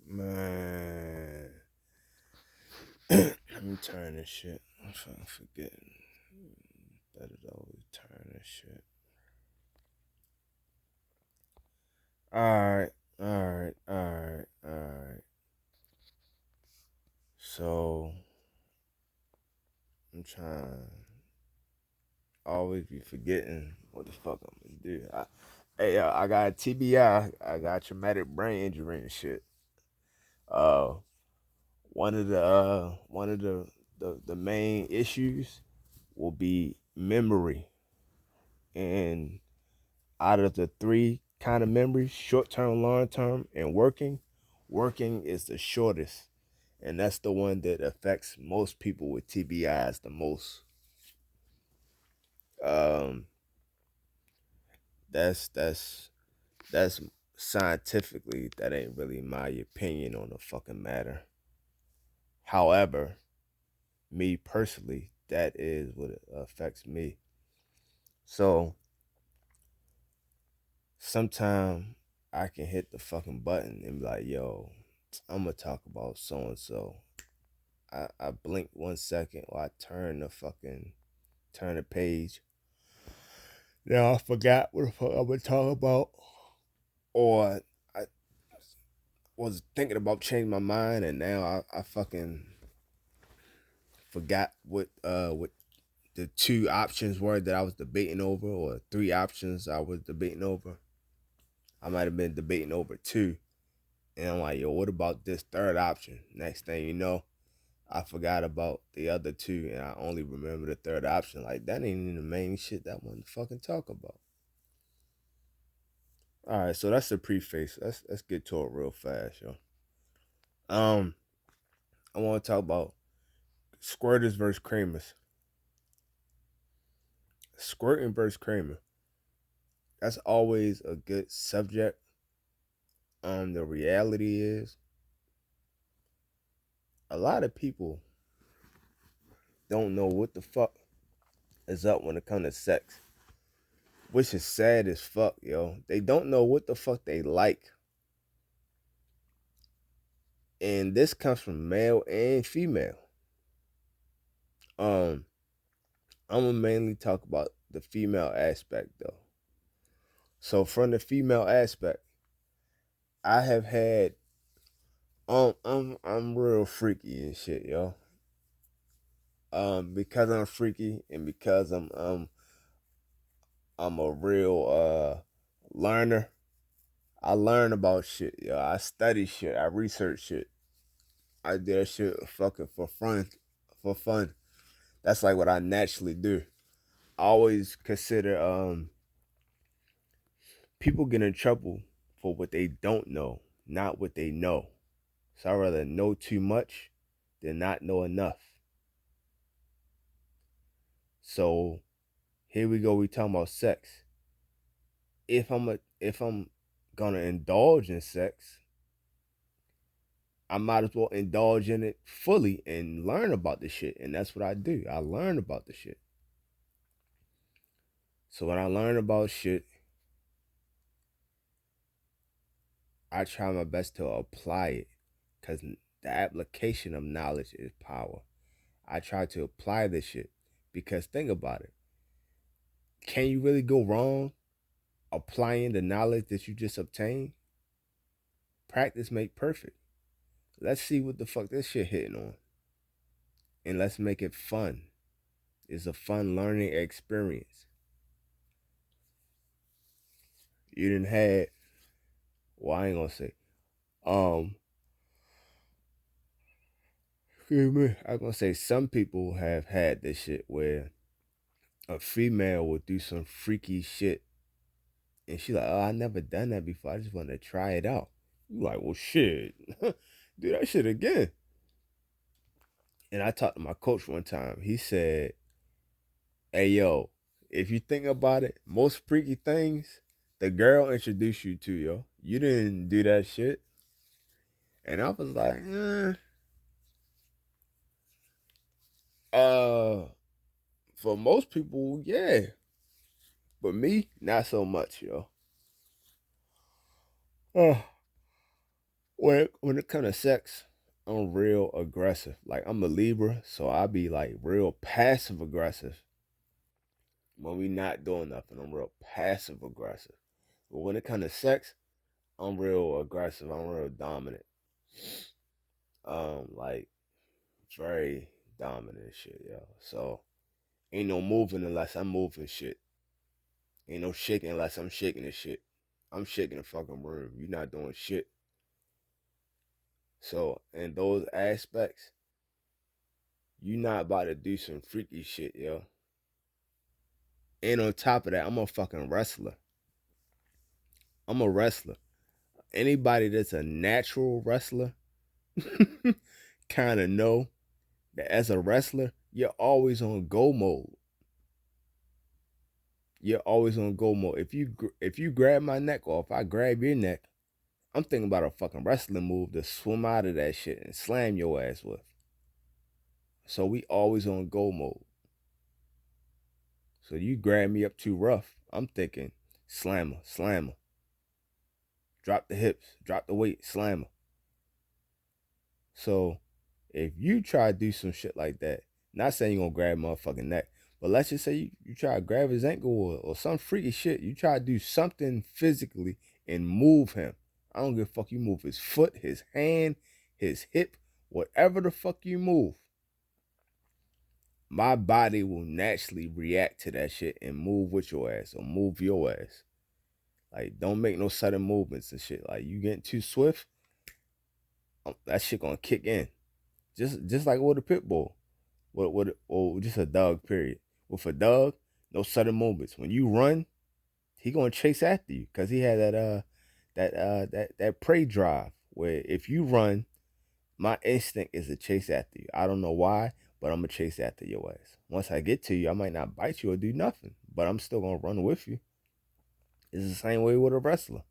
Man. Let me turn this shit. I'm fucking forgetting. That is always turn this shit. Alright, alright. So I'm trying always be forgetting what the fuck I'm gonna do. I got a TBI. I got traumatic brain injury and shit. Uh, one of the main issues will be memory, and out of the three kind of memories, short term, long term, and working is the shortest, and that's the one that affects most people with TBIs the most. Um, that's scientifically, that ain't really my opinion on the fucking matter. However, me personally, that is what affects me. So sometimes I can hit the fucking button and be like, yo, I'm gonna talk about so and so. I blink 1 second or I turn the page. Now I forgot what the fuck I'm gonna talk about. Or I was thinking about changing my mind and now I fucking forgot what the two options were that I was debating over, or three options I was debating over. I might have been debating over two. And I'm like, yo, what about this third option? Next thing you know, I forgot about the other two and I only remember the third option. Like, that ain't even the main shit that I want to fucking talk about. Alright, so that's the preface. Let's get to it real fast, yo. Um, I want to talk about squirters versus creamers. Squirting versus creamer. That's always a good subject. The reality is a lot of people don't know what the fuck is up when it comes to sex. Which is sad as fuck, yo. They don't know what the fuck they like. And this comes from male and female. Um, I'm gonna mainly talk about the female aspect though. So from the female aspect, I have had I'm real freaky and shit, yo. Because I'm freaky and because I'm a real learner. I learn about shit, yo. I study shit. I research shit. I do that shit fucking for fun. For fun. That's like what I naturally do. I always consider people get in trouble for what they don't know, not what they know. So I rather know too much than not know enough. So here we go. We talking about sex. If I'm gonna indulge in sex, I might as well indulge in it fully and learn about the shit. And that's what I do. I learn about the shit. So when I learn about shit, I try my best to apply it, because the application of knowledge is power. I try to apply this shit because think about it. Can you really go wrong applying the knowledge that you just obtained? Practice make perfect. Let's see what the fuck this shit hitting on. And let's make it fun. It's a fun learning experience. You didn't have, well, I ain't gonna say. Um, excuse me. I'm gonna say some people have had this shit where a female will do some freaky shit and she like, oh, I never done that before. I just want to try it out. You like, well, shit, do that shit again. And I talked to my coach one time. He said, hey, yo, if you think about it, most freaky things the girl introduced you to, yo. You didn't do that shit. And I was like, uh, for most people, yeah. But me, not so much, yo. Uh, When it comes to sex, I'm real aggressive. Like I'm a Libra, so I be like real passive aggressive. When we not doing nothing, I'm real passive aggressive. But when it comes to sex, I'm real aggressive. I'm real dominant. Like very dominant shit, yo. So ain't no moving unless I'm moving shit. Ain't no shaking unless I'm shaking the shit. I'm shaking the fucking room. You not doing shit. So in those aspects, you not about to do some freaky shit, yo. And on top of that, I'm a fucking wrestler. I'm a wrestler. Anybody that's a natural wrestler kind of know that as a wrestler, you're always on go mode. You're always on go mode. If you grab my neck, or if I grab your neck, I'm thinking about a fucking wrestling move to swim out of that shit and slam your ass with. So we always on go mode. So you grab me up too rough, I'm thinking slammer, slammer. Drop the hips, drop the weight, slammer. So if you try to do some shit like that, not saying you're gonna grab motherfucking neck, but let's just say you try to grab his ankle, or some freaky shit. You try to do something physically and move him. I don't give a fuck. You move his foot, his hand, his hip, whatever the fuck you move. My body will naturally react to that shit and move with your ass or move your ass. Like, don't make no sudden movements and shit. Like, you getting too swift, that shit gonna kick in. Just like with a pit bull. Or just a dog, period. With a dog, no sudden movements. When you run, he gonna chase after you because he had that prey drive where if you run, my instinct is to chase after you. I don't know why, but I'm gonna chase after your ass. Once I get to you, I might not bite you or do nothing, but I'm still gonna run with you. It's the same way with a wrestler.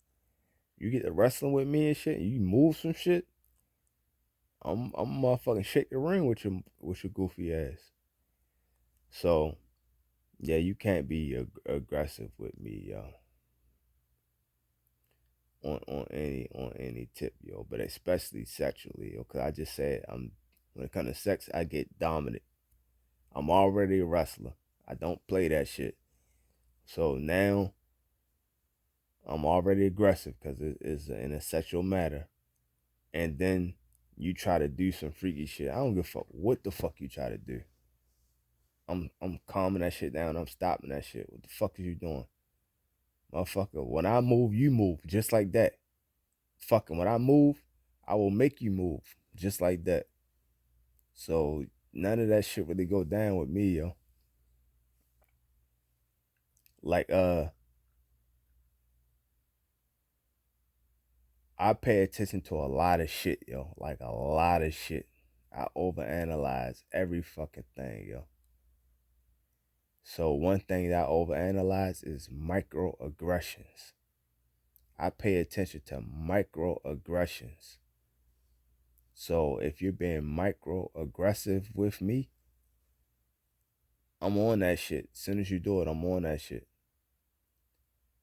You get to wrestling with me and shit, and you move some shit, I'm motherfucking shake the ring with your goofy ass. So yeah, you can't be aggressive with me, yo. On any tip, yo, but especially sexually, yo. Cause I just said when it comes to sex, I get dominant. I'm already a wrestler. I don't play that shit. So now I'm already aggressive because it is in a sexual matter. And then you try to do some freaky shit. I don't give a fuck what the fuck you try to do. I'm calming that shit down. I'm stopping that shit. What the fuck is you doing? Motherfucker, when I move, you move. Just like that. Fucking when I move, I will make you move. Just like that. So none of that shit really go down with me, yo. Like I pay attention to a lot of shit, yo. Like a lot of shit. I overanalyze every fucking thing, yo. So one thing that I overanalyze is microaggressions. I pay attention to microaggressions. So if you're being microaggressive with me, I'm on that shit. As soon as you do it, I'm on that shit.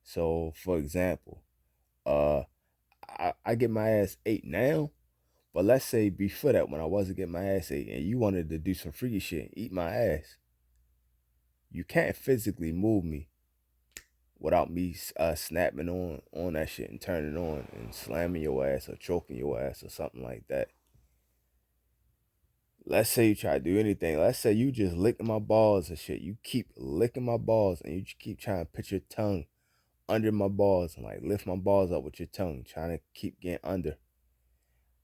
So for example, uh I get my ass ate now, but let's say before that when I wasn't getting my ass ate and you wanted to do some freaky shit and eat my ass, you can't physically move me without me snapping on that shit and turning on and slamming your ass or choking your ass or something like that. Let's say you try to do anything. Let's say you just licking my balls and shit. You keep licking my balls and you keep trying to put your tongue under my balls and like lift my balls up with your tongue, trying to keep getting under.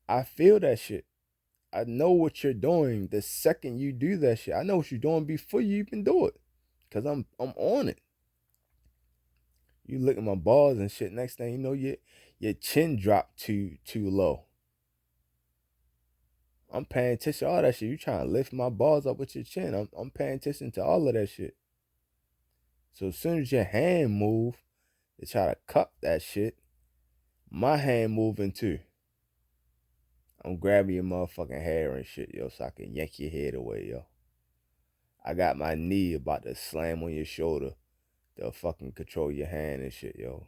I feel that shit. I know what you're doing the second you do that shit. I know what you're doing before you even do it. Cause I'm on it. You look at my balls and shit. Next thing you know, your chin dropped too low. I'm paying attention to all that shit. You trying to lift my balls up with your chin. I'm paying attention to all of that shit. So as soon as your hand move to try to cup that shit, my hand moving too. I'm grabbing your motherfucking hair and shit, yo, so I can yank your head away, yo. I got my knee about to slam on your shoulder to fucking control your hand and shit, yo.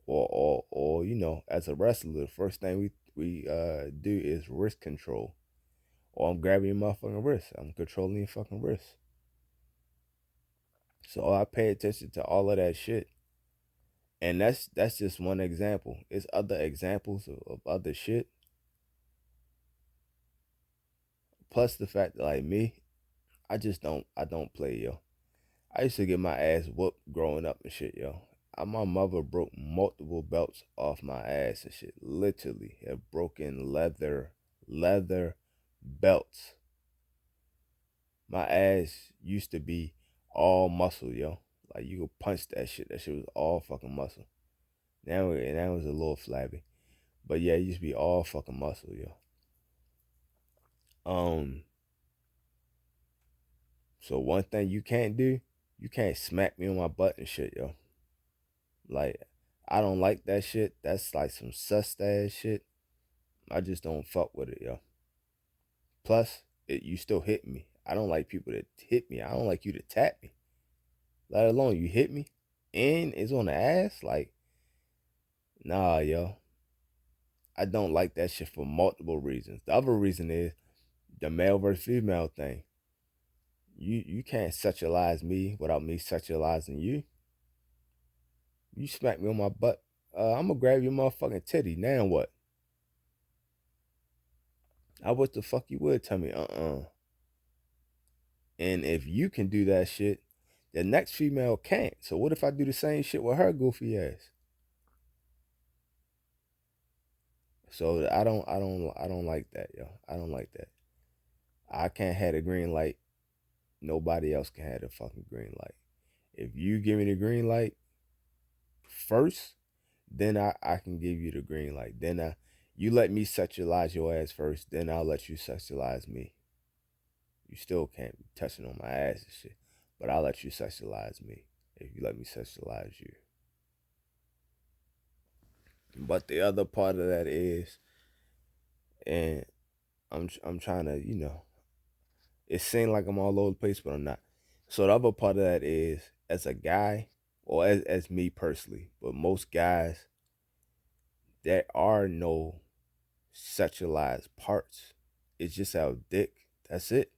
Or you know, as a wrestler, the first thing we do is wrist control. Or I'm grabbing your motherfucking wrist. I'm controlling your fucking wrist. So I pay attention to all of that shit. And that's just one example. It's other examples of other shit. Plus the fact that like me, I don't play, yo. I used to get my ass whooped growing up and shit, yo. My mother broke multiple belts off my ass and shit. Literally have broken leather belts. My ass used to be all muscle, yo. Like you could punch that shit. That shit was all fucking muscle. Now it was a little flabby. But yeah, it used to be all fucking muscle, yo. Um, so one thing you can't do, you can't smack me on my butt and shit, yo. Like, I don't like that shit. That's like some sus ass shit. I just don't fuck with it, yo. Plus, you still hit me. I don't like people that hit me. I don't like you to tap me. Let alone you hit me. And it's on the ass. Like, nah, yo. I don't like that shit for multiple reasons. The other reason is the male versus female thing. You can't sexualize me without me sexualizing you. You smack me on my butt. I'm gonna grab your motherfucking titty. Now what? I wish the fuck you would tell me, And if you can do that shit, the next female can't. So what if I do the same shit with her goofy ass? So I don't like that, yo. I don't like that. I can't have the green light. Nobody else can have the fucking green light. If you give me the green light first, then I can give you the green light. You let me sexualize your ass first, then I'll let you sexualize me. You still can't be touching on my ass and shit. But I'll let you sexualize me if you let me sexualize you. But the other part of that is, and I'm trying to, it seems like I'm all over the place, but I'm not. So the other part of that is, as a guy, or as me personally, but most guys, there are no sexualized parts. It's just our dick. That's it.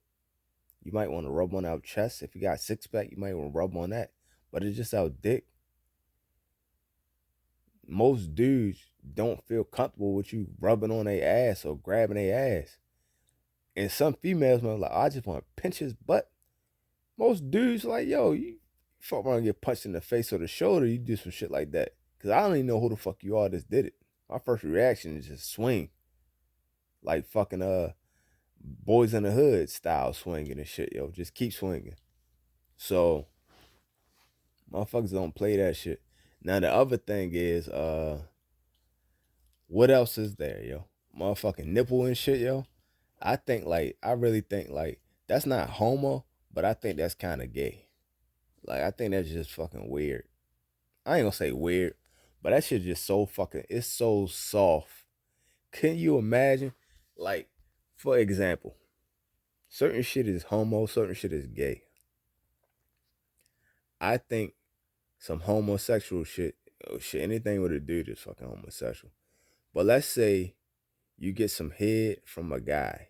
You might want to rub on our chest. If you got six pack, you might want to rub on that. But it's just our dick. Most dudes don't feel comfortable with you rubbing on their ass or grabbing their ass. And some females might be like, I just want to pinch his butt. Most dudes like, yo, you fuck around and get punched in the face or the shoulder, you do some shit like that. Cause I don't even know who the fuck you are that did it. My first reaction is just swing. Like fucking Boys in the Hood style swinging and shit, yo. Just keep swinging. So motherfuckers don't play that shit. Now the other thing is, what else is there, yo? Motherfucking nipple and shit, yo. I really think like that's not homo, but I think that's kind of gay. Like I think that's just fucking weird. I ain't gonna say weird, but that shit just so fucking. It's so soft. Can you imagine? Like, for example, certain shit is homo, certain shit is gay. I think some homosexual shit, oh shit, anything with a dude is fucking homosexual. But let's say you get some head from a guy.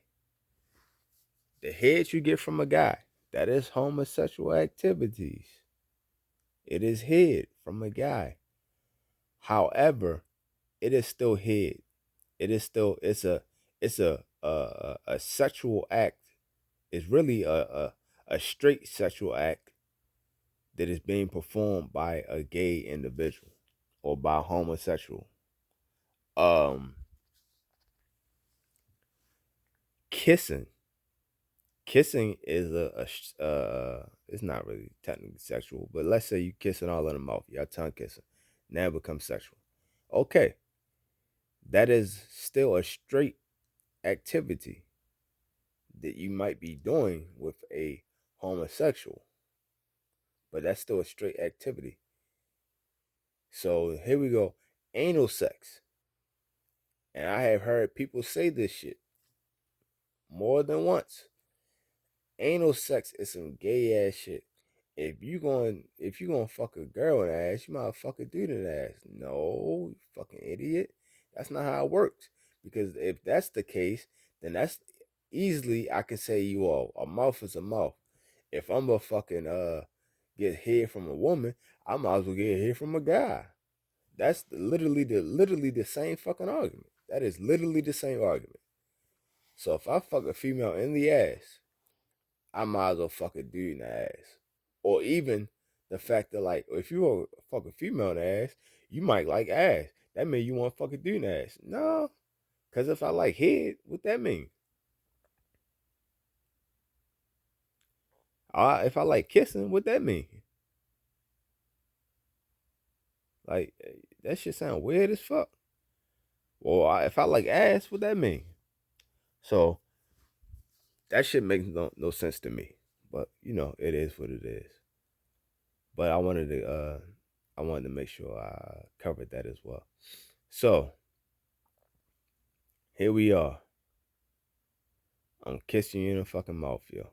The head you get from a guy, that is homosexual activities. It is head from a guy. However, it is still head. It is still it's a sexual act. It's really a straight sexual act that is being performed by a gay individual or by a homosexual. Um, kissing. Kissing is it's not really technically sexual, but let's say you kissing all in the mouth, your tongue kissing, now it becomes sexual. Okay, that is still a straight activity that you might be doing with a homosexual, but that's still a straight activity. So here we go, anal sex, and I have heard people say this shit more than once. Anal sex is some gay ass shit. If you gonna fuck a girl in the ass, you might fuck a dude in the ass. No, you fucking idiot. That's not how it works. Because if that's the case, then that's easily I can say you all a mouth is a mouth. If I'm a fucking get head from a woman, I might as well get head from a guy. That's literally the same fucking argument. That is literally the same argument. So if I fuck a female in the ass, I might as well fuck a dude in the ass. Or even the fact that like if you want to fuck a female in the ass, you might like ass. That means you want to fuck a dude in the ass. No, because if I like head, what that mean? If I like kissing, what that mean? Like that shit sound weird as fuck. Well, if I like ass, what that mean? So that shit makes no sense to me. But you know, it is what it is. But I wanted to make sure I covered that as well. So here we are. I'm kissing you in the fucking mouth, yo.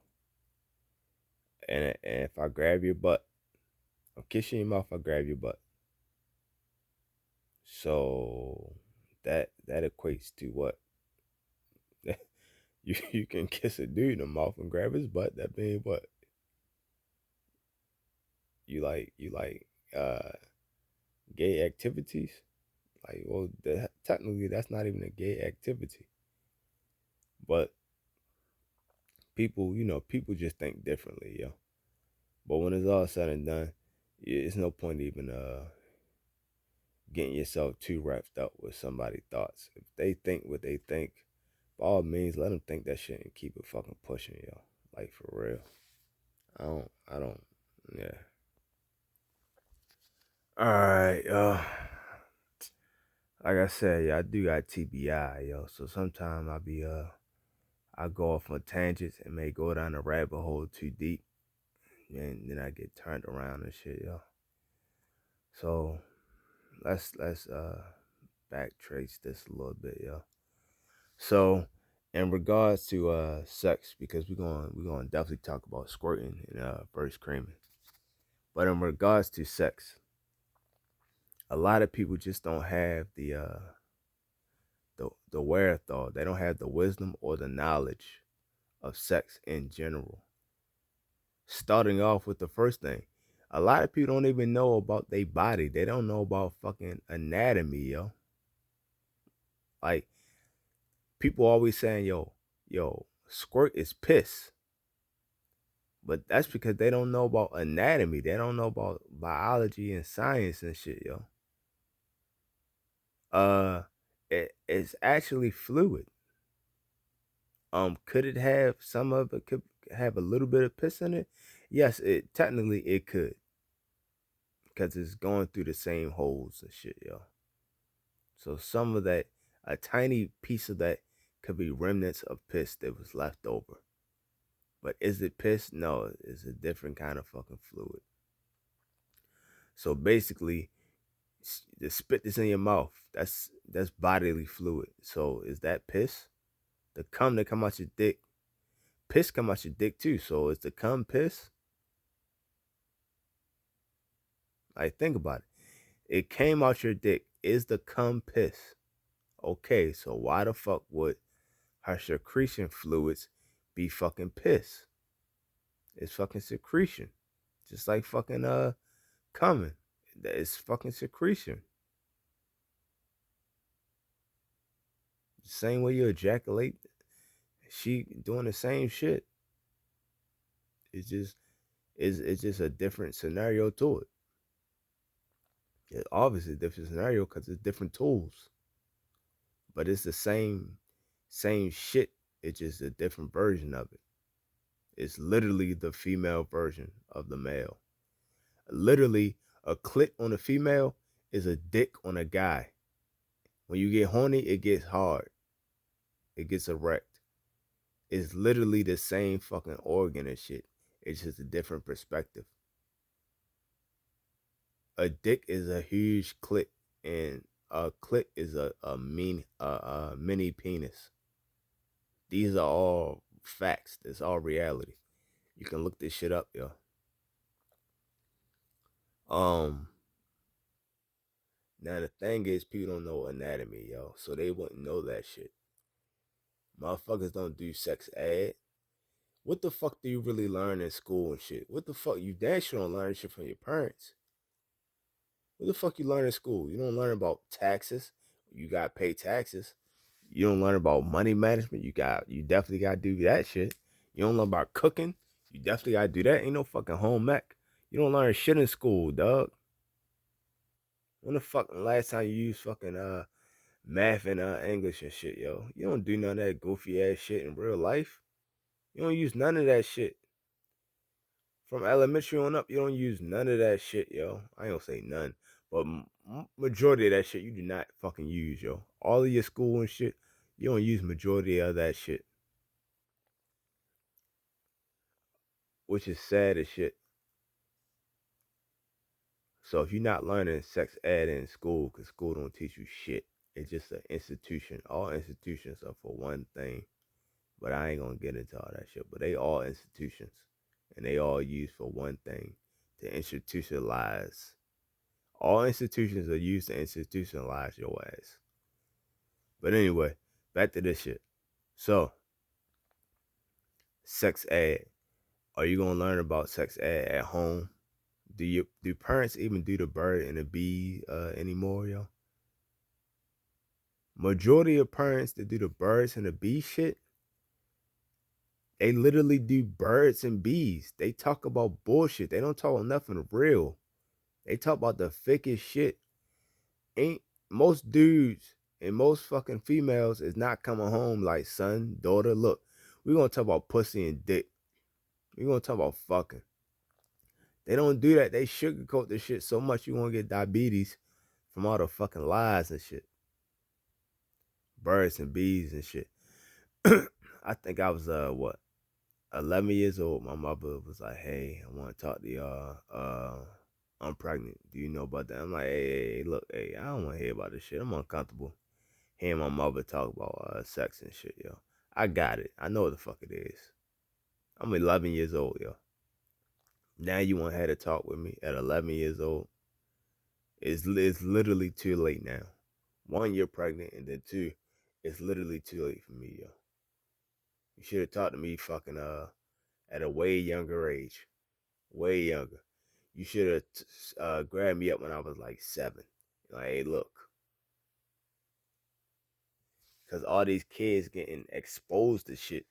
And if I grab your butt, I'm kissing your mouth, I grab your butt. So that equates to what? You can kiss a dude in the mouth and grab his butt. That means what? You like gay activities? Like, well, technically that's not even a gay activity. But people, people just think differently, yo. But when it's all said and done, it's no point even getting yourself too wrapped up with somebody's thoughts. If they think what they think, by all means, let them think that shit and keep it fucking pushing, yo. Like for real. I don't. Yeah. All right, like I said, yeah, I do got TBI, yo. So sometimes I go off on tangents and may go down a rabbit hole too deep, and then I get turned around and shit, yo. So let's backtrace this a little bit, yo. So in regards to sex, because we're going to definitely talk about squirting and versus creaming. But in regards to sex, a lot of people just don't have the wherewithal. They don't have the wisdom or the knowledge of sex in general. Starting off with the first thing, a lot of people don't even know about their body. They don't know about fucking anatomy, yo. Like people always saying, yo, squirt is piss. But that's because they don't know about anatomy. They don't know about biology and science and shit, yo. Uh, it's actually fluid. Could it have some of it could have a little bit of piss in it? Yes, it technically it could, because it's going through the same holes and shit, yo. So some of that, a tiny piece of that, could be remnants of piss that was left over. But is it piss? No, it's a different kind of fucking fluid. So basically, the spit that's in your mouth, that's bodily fluid. So is that piss? The cum that come out your dick, piss come out your dick too. So is the cum piss? Like think about it. It came out your dick. Is the cum piss? Okay, so why the fuck would her secretion fluids be fucking piss? It's fucking secretion. Just like fucking coming. It's fucking secretion. The same way you ejaculate, she doing the same shit. It's just a different scenario to it. It's obviously a different scenario because it's different tools. But it's the same shit. It's just a different version of it. It's literally the female version of the male. Literally, a clit on a female is a dick on a guy. When you get horny, it gets hard. It gets erect. It's literally the same fucking organ and shit. It's just a different perspective. A dick is a huge clit, and a clit is a mini penis. These are all facts. It's all reality. You can look this shit up, yo. Um, Now the thing is, people don't know anatomy, yo, so they wouldn't know that shit. Motherfuckers don't do sex ed. What the fuck do you really learn in school and shit? What the fuck? You damn sure don't learn shit from your parents. What the fuck you learn in school? You don't learn about taxes. You gotta pay taxes. You don't learn about money management. You definitely gotta do that shit. You don't learn about cooking. You definitely gotta do that. Ain't no fucking home ec. You don't learn shit in school, dog. When the fucking last time you used fucking math and English and shit, yo? You don't do none of that goofy ass shit in real life. You don't use none of that shit. From elementary on up, you don't use none of that shit, yo. I ain't gonna say none, but majority of that shit you do not fucking use, yo. All of your school and shit, you don't use majority of that shit, which is sad as shit. So if you're not learning sex ed in school, cause school don't teach you shit, it's just an institution. All institutions are for one thing, but I ain't gonna get into all that shit. But they all institutions, and they all used for one thing, to institutionalize. All institutions are used to institutionalize your ass. But anyway, back to this shit. So, sex ed. Are you gonna learn about sex ed at home? Do parents even do the bird and the bee anymore, yo? Majority of parents that do the birds and the bee shit, they literally do birds and bees. They talk about bullshit. They don't talk about nothing real. They talk about the fakest shit. Ain't most dudes and most fucking females is not coming home like, son, daughter, look, we're gonna talk about pussy and dick. We're gonna talk about fucking. They don't do that. They sugarcoat this shit so much you won't get diabetes from all the fucking lies and shit. Birds and bees and shit. I think I was 11 years old. My mother was like, hey, I want to talk to y'all. I'm pregnant. Do you know about that? I'm like, hey, look, hey, I don't want to hear about this shit. I'm uncomfortable hearing my mother talk about sex and shit, yo. I got it. I know what the fuck it is. I'm 11 years old, yo. Now you want to have to talk with me at 11 years old? It's literally too late now. One, you're pregnant, and then two, it's literally too late for me, yo. You should have talked to me fucking at a way younger age. Way younger. You should have grabbed me up when I was like 7. Like, hey, look. Because all these kids getting exposed to shit.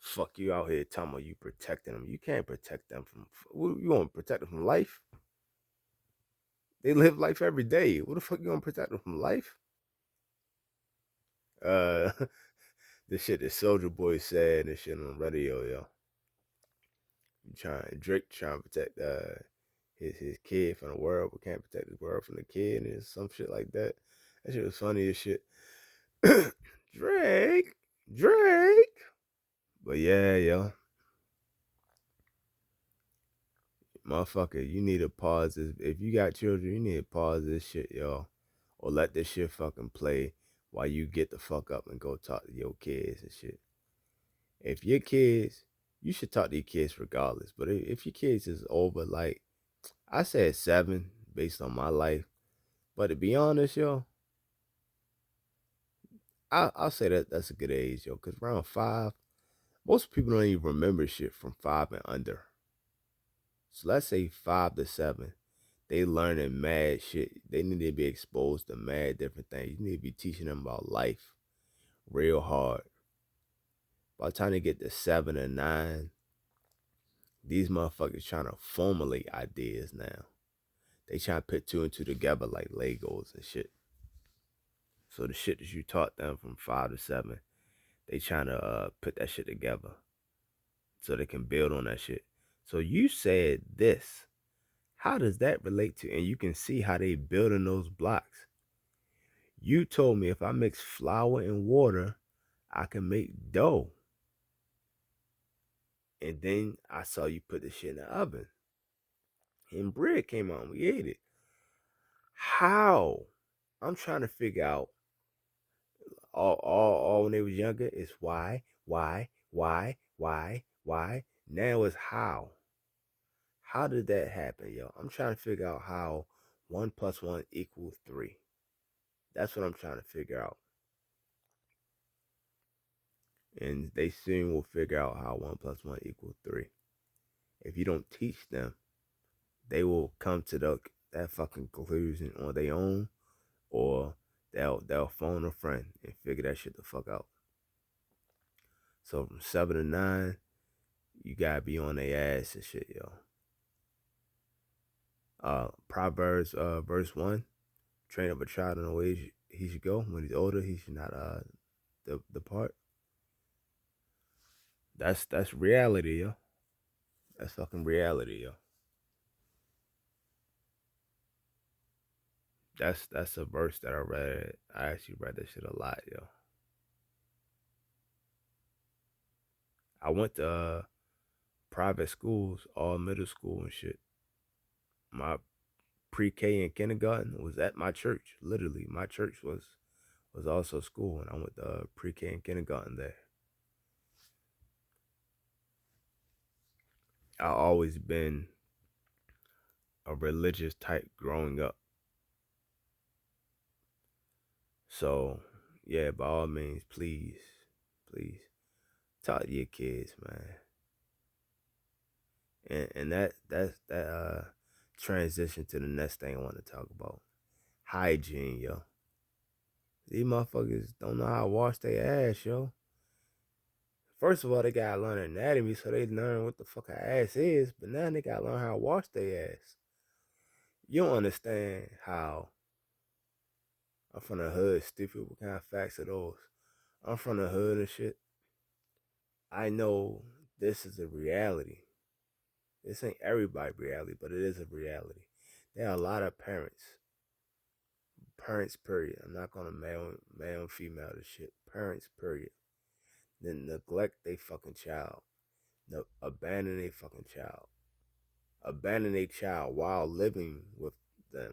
Fuck you out here talking about you protecting them. You can't protect them from... You want to protect them from life? They live life every day. What the fuck you gonna protect them from life? Uh, the shit that Soldier Boy said and shit on radio, yo. Drake trying to protect his kid from the world, but can't protect his world from the kid, and some shit like that. That shit was funny as shit. Drake. But yeah, yo, motherfucker, you need to pause this. If you got children, you need to pause this shit, yo, or let this shit fucking play while you get the fuck up and go talk to your kids and shit. If your kids, you should talk to your kids regardless. But if your kids is over, like, I said 7 based on my life. But to be honest, yo, I'll say that's a good age, yo. Because around 5, most people don't even remember shit from 5 and under. So let's say 5 to 7. They learning mad shit. They need to be exposed to mad different things. You need to be teaching them about life real hard. By the time they get to 7 and 9, these motherfuckers trying to formulate ideas now. They trying to put 2 and 2 together like Legos and shit. So the shit that you taught them from 5 to 7, they trying to put that shit together so they can build on that shit. So you said this. How does that relate to? And you can see how they building those blocks. You told me if I mix flour and water, I can make dough. And then I saw you put the shit in the oven. And bread came out and we ate it. How? I'm trying to figure out all when they was younger is why. Now it's how. How did that happen, yo? I'm trying to figure out how 1 plus 1 equals 3. That's what I'm trying to figure out. And they soon will figure out how 1 plus 1 equals 3. If you don't teach them, they will come to that fucking conclusion on their own, or they'll phone a friend and figure that shit the fuck out. So from 7 to 9, you gotta be on their ass and shit, yo. Proverbs verse 1, train up a child in the way he should go. When he's older, he should not depart. That's reality, yo. That's fucking reality, yo. That's a verse that I read. I actually read that shit a lot, yo. I went to private schools, all middle school and shit. My pre-K and kindergarten was at my church. Literally, my church was also school, and I went to pre-K and kindergarten there. I always been a religious type growing up. So yeah, by all means, please talk to your kids, man. And that transition to the next thing I want to talk about. Hygiene, yo. These motherfuckers don't know how to wash their ass, yo. First of all, they gotta learn anatomy, so they learn what the fuck an ass is, but now they gotta learn how to wash their ass. You don't understand how. I'm from the hood, stupid. What kind of facts are those? I'm from the hood and shit. I know this is a reality. This ain't everybody's reality, but it is a reality. There are a lot of parents period. I'm not gonna male and female this shit. Parents period. Then neglect they fucking child. Abandon they fucking child. Abandon their child while living with them.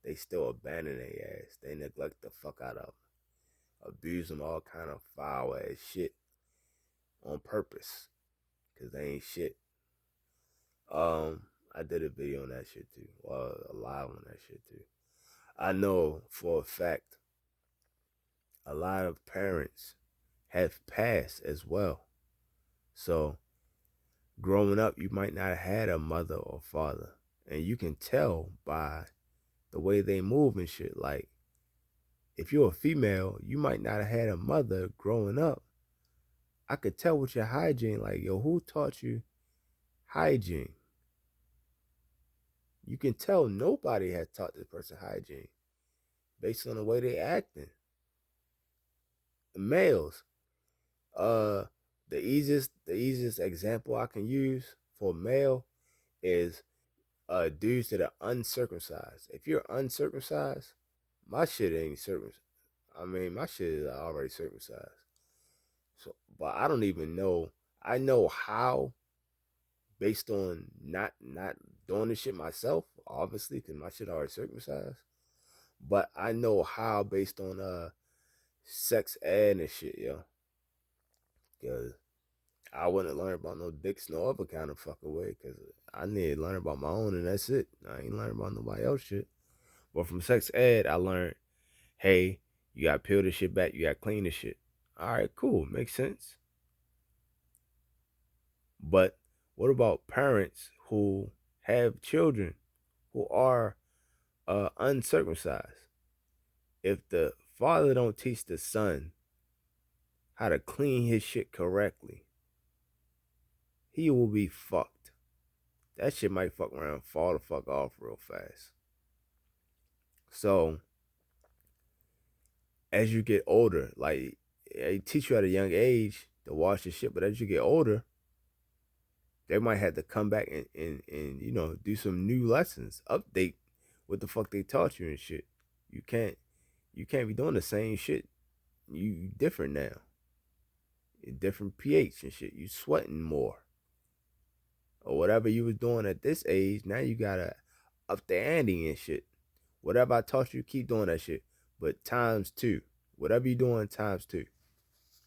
They still abandon their ass. They neglect the fuck out of them. Abuse them all kind of foul ass shit on purpose. Cause they ain't shit. I did a video on that shit too. Well, a live on that shit too. I know for a fact a lot of parents have passed as well. So growing up, you might not have had a mother or father. And you can tell by the way they move and shit. Like, if you're a female, you might not have had a mother growing up. I could tell with your hygiene, like, yo, who taught you hygiene? You can tell nobody has taught this person hygiene based on the way they acting. The males, the easiest example I can use for male is dudes that are uncircumcised. If you're uncircumcised, my shit ain't circumcised. I mean, my shit is already circumcised. So, but I don't even know. I know how, based on not doing this shit myself, obviously, because my shit already circumcised. But I know how based on sex ed and shit, yo. Cause I wouldn't learn about no dicks no other kind of fucking way. Cause I need to learn about my own, and that's it. I ain't learning about nobody else shit. But from sex ed, I learned, hey, you gotta peel this shit back. You gotta clean this shit. All right, cool, makes sense. But what about parents who have children who are uncircumcised? If the father don't teach the son how to clean his shit correctly, he will be fucked. That shit might fuck around and fall the fuck off real fast. So, as you get older, like, they teach you at a young age to wash your shit, but as you get older, they might have to come back and you know, do some new lessons, update what the fuck they taught you and shit. You can't be doing the same shit. You different now. You're different pH and shit. You sweating more. Or whatever you was doing at this age, now you gotta up the ante and shit. Whatever I taught you, keep doing that shit. But times two. Whatever you doing, times two.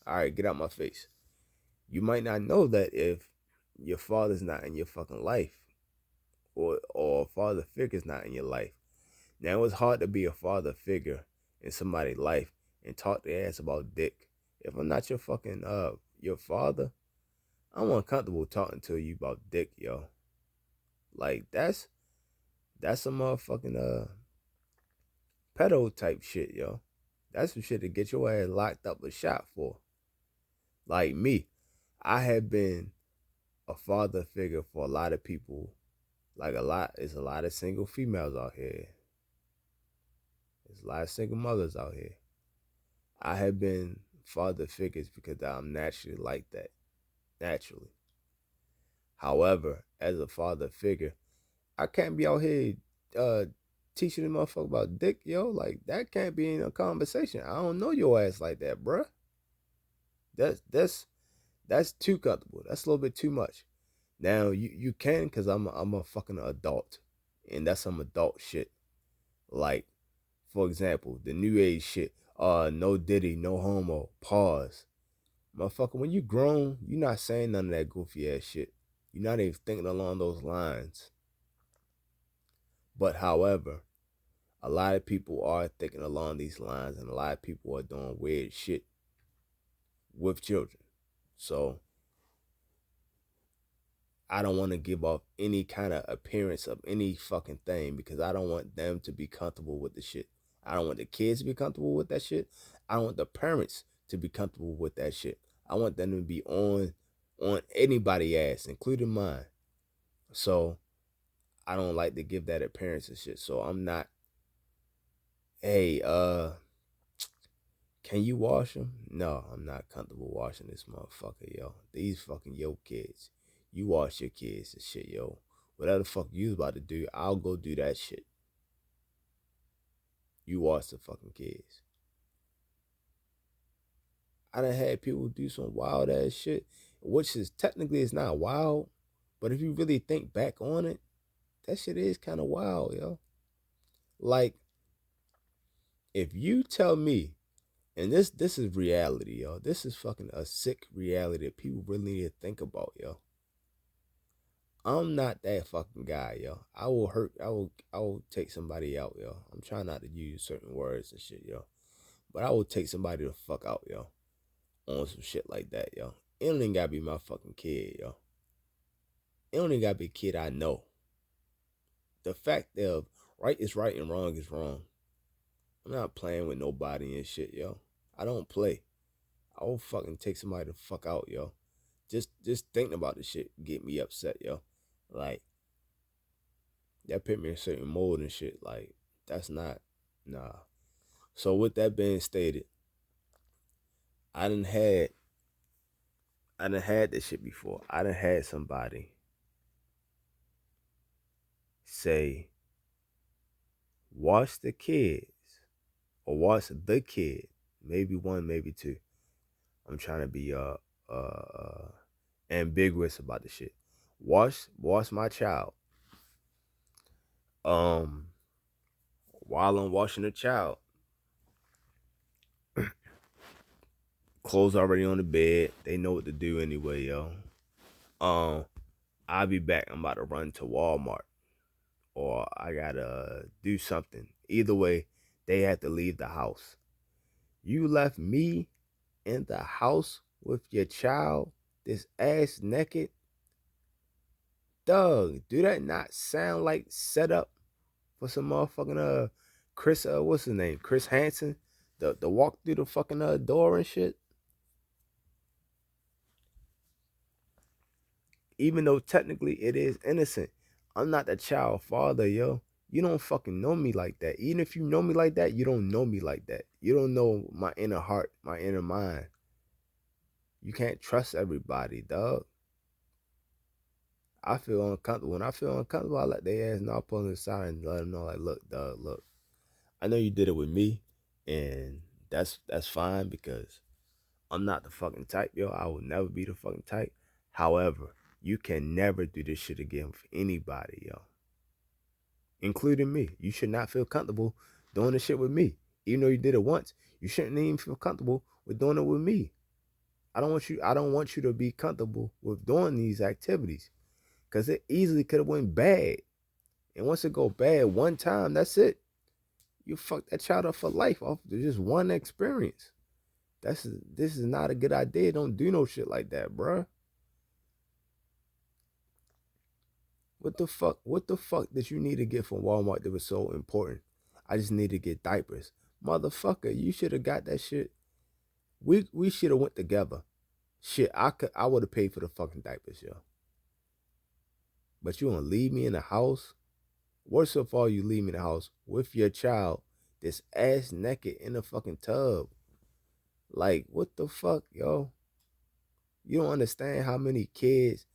Alright, get out my face. You might not know that if your father's not in your fucking life, or father figure's not in your life. Now it's hard to be a father figure in somebody's life and talk their ass about dick. If I'm not your fucking your father, I'm uncomfortable talking to you about dick, yo. Like that's some motherfucking pedo type shit, yo. That's some shit to get your ass locked up or shot for. Like me, I have been a father figure for a lot of people. Like there's a lot of single females out here. There's a lot of single mothers out here. I have been father figures because I'm naturally like that. Naturally. However, as a father figure, I can't be out here uh teaching the motherfucker about dick, yo. Like that can't be in a conversation. I don't know your ass like that, bruh. That's too comfortable. That's a little bit too much. Now you can because I'm a fucking adult, and that's some adult shit. Like, for example, the new age shit. No diddy, no homo. Pause, motherfucker. When you grown, you not saying none of that goofy ass shit. You're not even thinking along those lines. But however, a lot of people are thinking along these lines, and a lot of people are doing weird shit with children. So I don't want to give off any kind of appearance of any fucking thing because I don't want them to be comfortable with the shit. I don't want the kids to be comfortable with that shit. I don't want the parents to be comfortable with that shit. I want them to be on anybody's ass, including mine. So I don't like to give that appearance and shit. So I'm not, hey, can you wash them? No, I'm not comfortable washing this motherfucker, yo. These fucking yo kids. You wash your kids and shit, yo. Whatever the fuck you about to do, I'll go do that shit. You wash the fucking kids. I done had people do some wild ass shit, which is technically it's not wild, but if you really think back on it, that shit is kind of wild, yo. Like, if you tell me, and this is reality, yo. This is fucking a sick reality that people really need to think about, yo. I'm not that fucking guy, yo. I will take somebody out, yo. I'm trying not to use certain words and shit, yo. But I will take somebody the fuck out, yo. On some shit like that, yo. It don't even gotta be my fucking kid, yo. It don't even gotta be a kid I know. The fact of right is right and wrong is wrong. I'm not playing with nobody and shit, yo. I don't play. I will fucking take somebody the fuck out, yo. Just thinking about this shit get me upset, yo. Like, that put me in a certain mode and shit. Like, that's not, nah. So with that being stated, I done had this shit before. I done had somebody say, watch the kids or watch the kid. Maybe one, maybe two. I'm trying to be ambiguous about the shit. Watch my child. While I'm washing the child, clothes already on the bed. They know what to do anyway, yo. I'll be back. I'm about to run to Walmart, or I gotta do something. Either way, they have to leave the house. You left me in the house with your child, this ass naked. Doug, do that not sound like setup for some motherfucking Chris what's his name? Chris Hansen? The walk through the fucking door and shit. Even though technically it is innocent. I'm not the child father, yo. You don't fucking know me like that. Even if you know me like that, you don't know me like that. You don't know my inner heart, my inner mind. You can't trust everybody, dog. I feel uncomfortable. When I feel uncomfortable, I let their ass knock on the side and let them know, like, look, dog, look. I know you did it with me, and that's fine because I'm not the fucking type, yo. I will never be the fucking type. However, you can never do this shit again with anybody, yo. Including me. You should not feel comfortable doing this shit with me. Even though you did it once, you shouldn't even feel comfortable with doing it with me. I don't want you to be comfortable with doing these activities. Cause it easily could have went bad. And once it go bad one time, that's it. You fuck that child up for life off just one experience. This is not a good idea. Don't do no shit like that, bruh. What the fuck? What the fuck did you need to get from Walmart that was so important? I just need to get diapers. Motherfucker, you should have got that shit. We should have went together. Shit, I would have paid for the fucking diapers, yo. But you gonna leave me in the house? Worst of all, you leave me in the house with your child that's ass naked in the fucking tub. Like, what the fuck, yo? You don't understand how many kids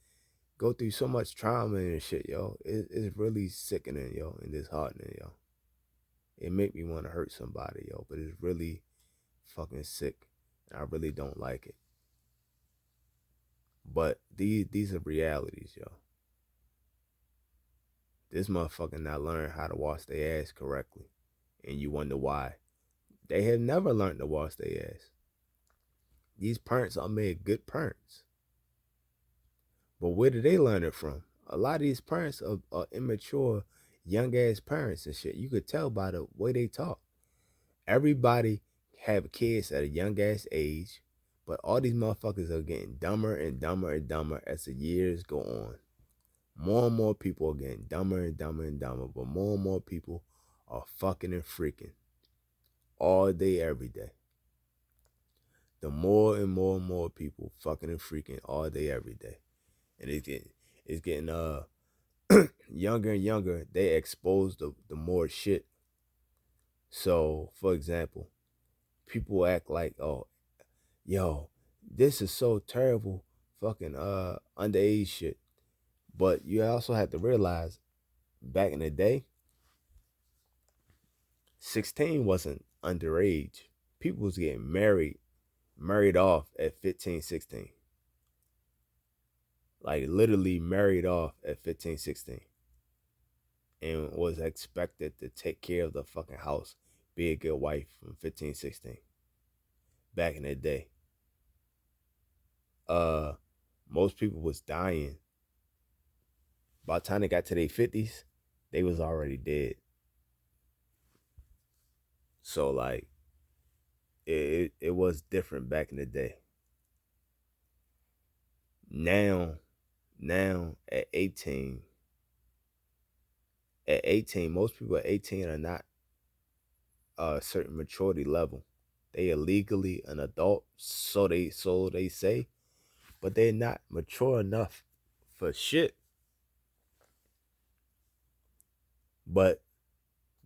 go through so much trauma and shit, yo. It's really sickening, yo, and disheartening, yo. It make me want to hurt somebody, yo, but it's really fucking sick. And I really don't like it. But these are realities, yo. This motherfucker not learn how to wash their ass correctly. And you wonder why. They have never learned to wash their ass. These parents are made good parents. But where did they learn it from? A lot of these parents are immature, young ass parents and shit. You could tell by the way they talk. Everybody have kids at a young ass age, but all these motherfuckers are getting dumber and dumber and dumber as the years go on. More and more people are getting dumber and dumber and dumber, but more and more people are fucking and freaking all day, every day. The more and more people fucking and freaking all day, every day. And it's getting younger and younger. They expose the more shit. So, for example, people act like, oh, yo, this is so terrible, fucking underage shit. But you also have to realize, back in the day, 16 wasn't underage. People was getting married off at 15, 16. Like literally married off at 15, 16. And was expected to take care of the fucking house, be a good wife from 15, 16. Back in the day. Most people was dying. By the time they got to their 50s, they was already dead. So like it was different back in the day. Now at 18, most people at 18 are not a certain maturity level. They are legally an adult, so they say, but they're not mature enough for shit. But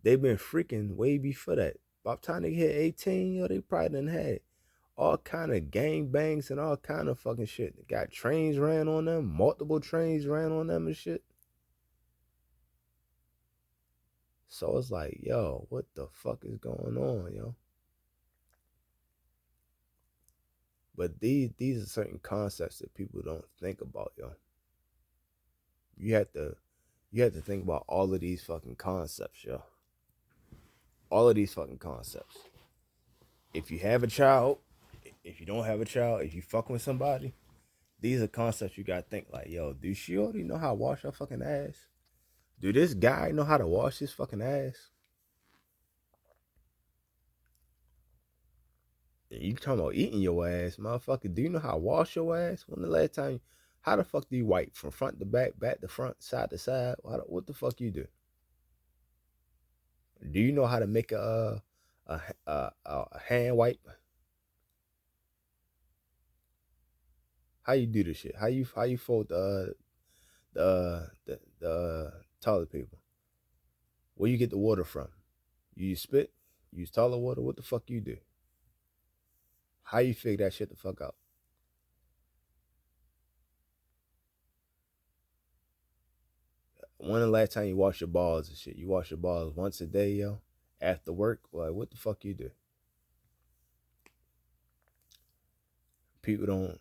they've been freaking way before that. By the time they hit 18, yo, they probably done had all kind of gang bangs and all kind of fucking shit. They got trains ran on them, multiple trains ran on them and shit. So it's like, yo, what the fuck is going on, yo? But these are certain concepts that people don't think about, yo. You have to think about all of these fucking concepts, yo. All of these fucking concepts. If you have a child, if you don't have a child, if you fucking with somebody, these are concepts you gotta think like, yo, do she already know how to wash her fucking ass? Do this guy know how to wash his fucking ass? You talking about eating your ass, motherfucker. Do you know how to wash your ass? When the last time, how the fuck do you wipe? From front to back, back to front, side to side? What the fuck you do? Do you know how to make a hand wipe? How you do this shit? How you fold the toilet paper? Where you get the water from? You use spit? You use toilet water? What the fuck you do? How you figure that shit the fuck out? When the last time you wash your balls and shit? You wash your balls once a day, yo? After work? Like, what the fuck you do? People don't...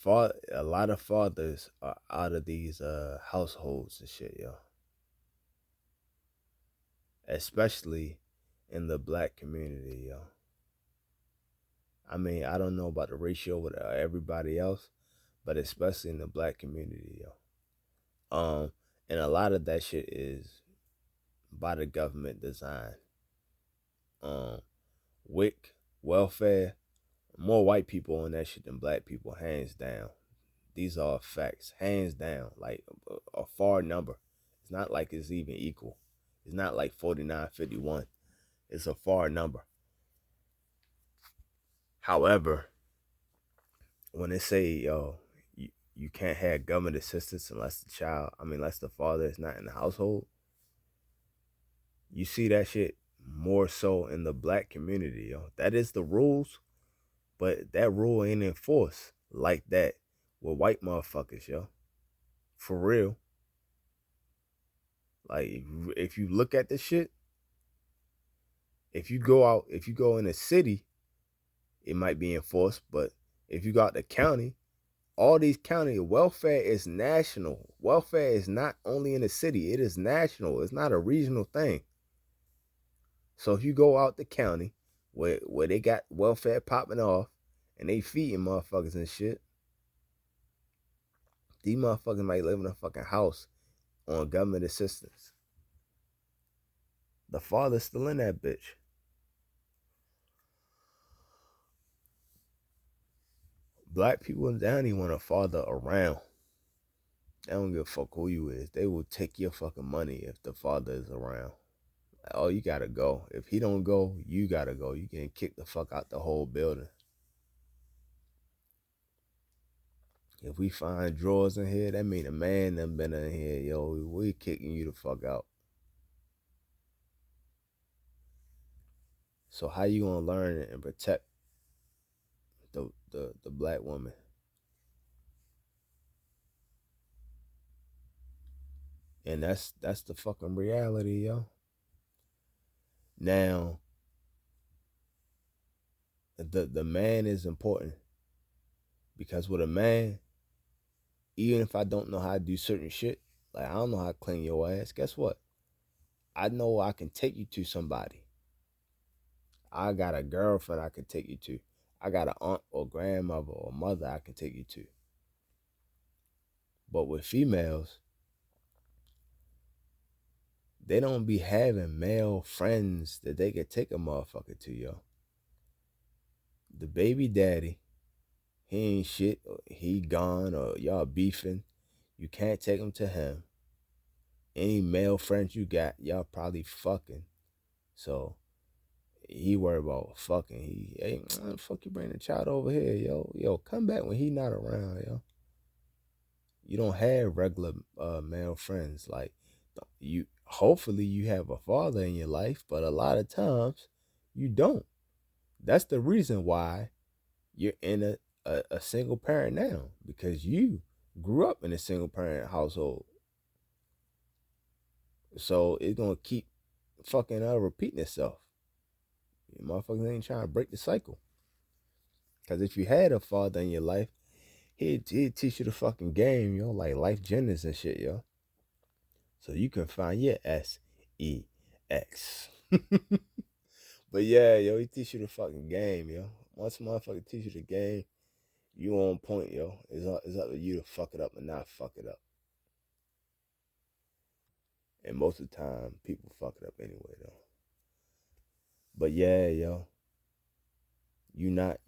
A lot of fathers are out of these households and shit, yo. Especially in the black community, yo. I mean, I don't know about the ratio with everybody else, but especially in the black community, yo. And a lot of that shit is by the government design. WIC, welfare, more white people on that shit than black people, hands down. These are facts, hands down, like a far number. It's not like it's even equal. It's not like 49-51. It's a far number. However, when they say, yo, you can't have government assistance unless the father is not in the household, you see that shit more so in the black community, yo. That is the rules, but that rule ain't enforced like that with white motherfuckers, yo. For real. Like, if you look at this shit, if you go in a city, it might be enforced, but if you go out the county, all these county welfare is national. Welfare is not only in the city, it is national. It's not a regional thing. So if you go out the county where they got welfare popping off and they feeding motherfuckers and shit, these motherfuckers might live in a fucking house on government assistance. The father's still in that bitch. Black people, they don't even want a father around. They don't give a fuck who you is. They will take your fucking money if the father is around. Oh, you gotta go. If he don't go, you gotta go. You getting kicked the fuck out the whole building. If we find drawers in here, that mean a man done been in here. Yo, we kicking you the fuck out. So how you gonna learn and protect the black woman? And that's the fucking reality, yo. Now, the man is important because with a man, even if I don't know how to do certain shit, like I don't know how to clean your ass, guess what? I know I can take you to somebody. I got a girlfriend I can take you to. I got an aunt or grandmother or mother I can take you to. But with females, they don't be having male friends that they can take a motherfucker to, yo. The baby daddy, he ain't shit, or he gone, or y'all beefing. You can't take him to him. Any male friends you got, y'all probably fucking. So he worried about fucking. Hey, fuck you bring the child over here, yo. Yo, come back when he not around, yo. You don't have regular male friends. Like, you hopefully you have a father in your life, but a lot of times you don't. That's the reason why you're in a single parent now, because you grew up in a single parent household. So it's gonna keep fucking repeating itself. You motherfuckers ain't trying to break the cycle. Because if you had a father in your life, he'd teach you the fucking game, yo, like life genders and shit, yo. So you can find your S.E.X. But yeah, yo, he teach you the fucking game, yo. Once a motherfucker teach you the game, you on point, yo. It's up to you to fuck it up and not fuck it up. And most of the time, people fuck it up anyway, though. But yeah, yo, you not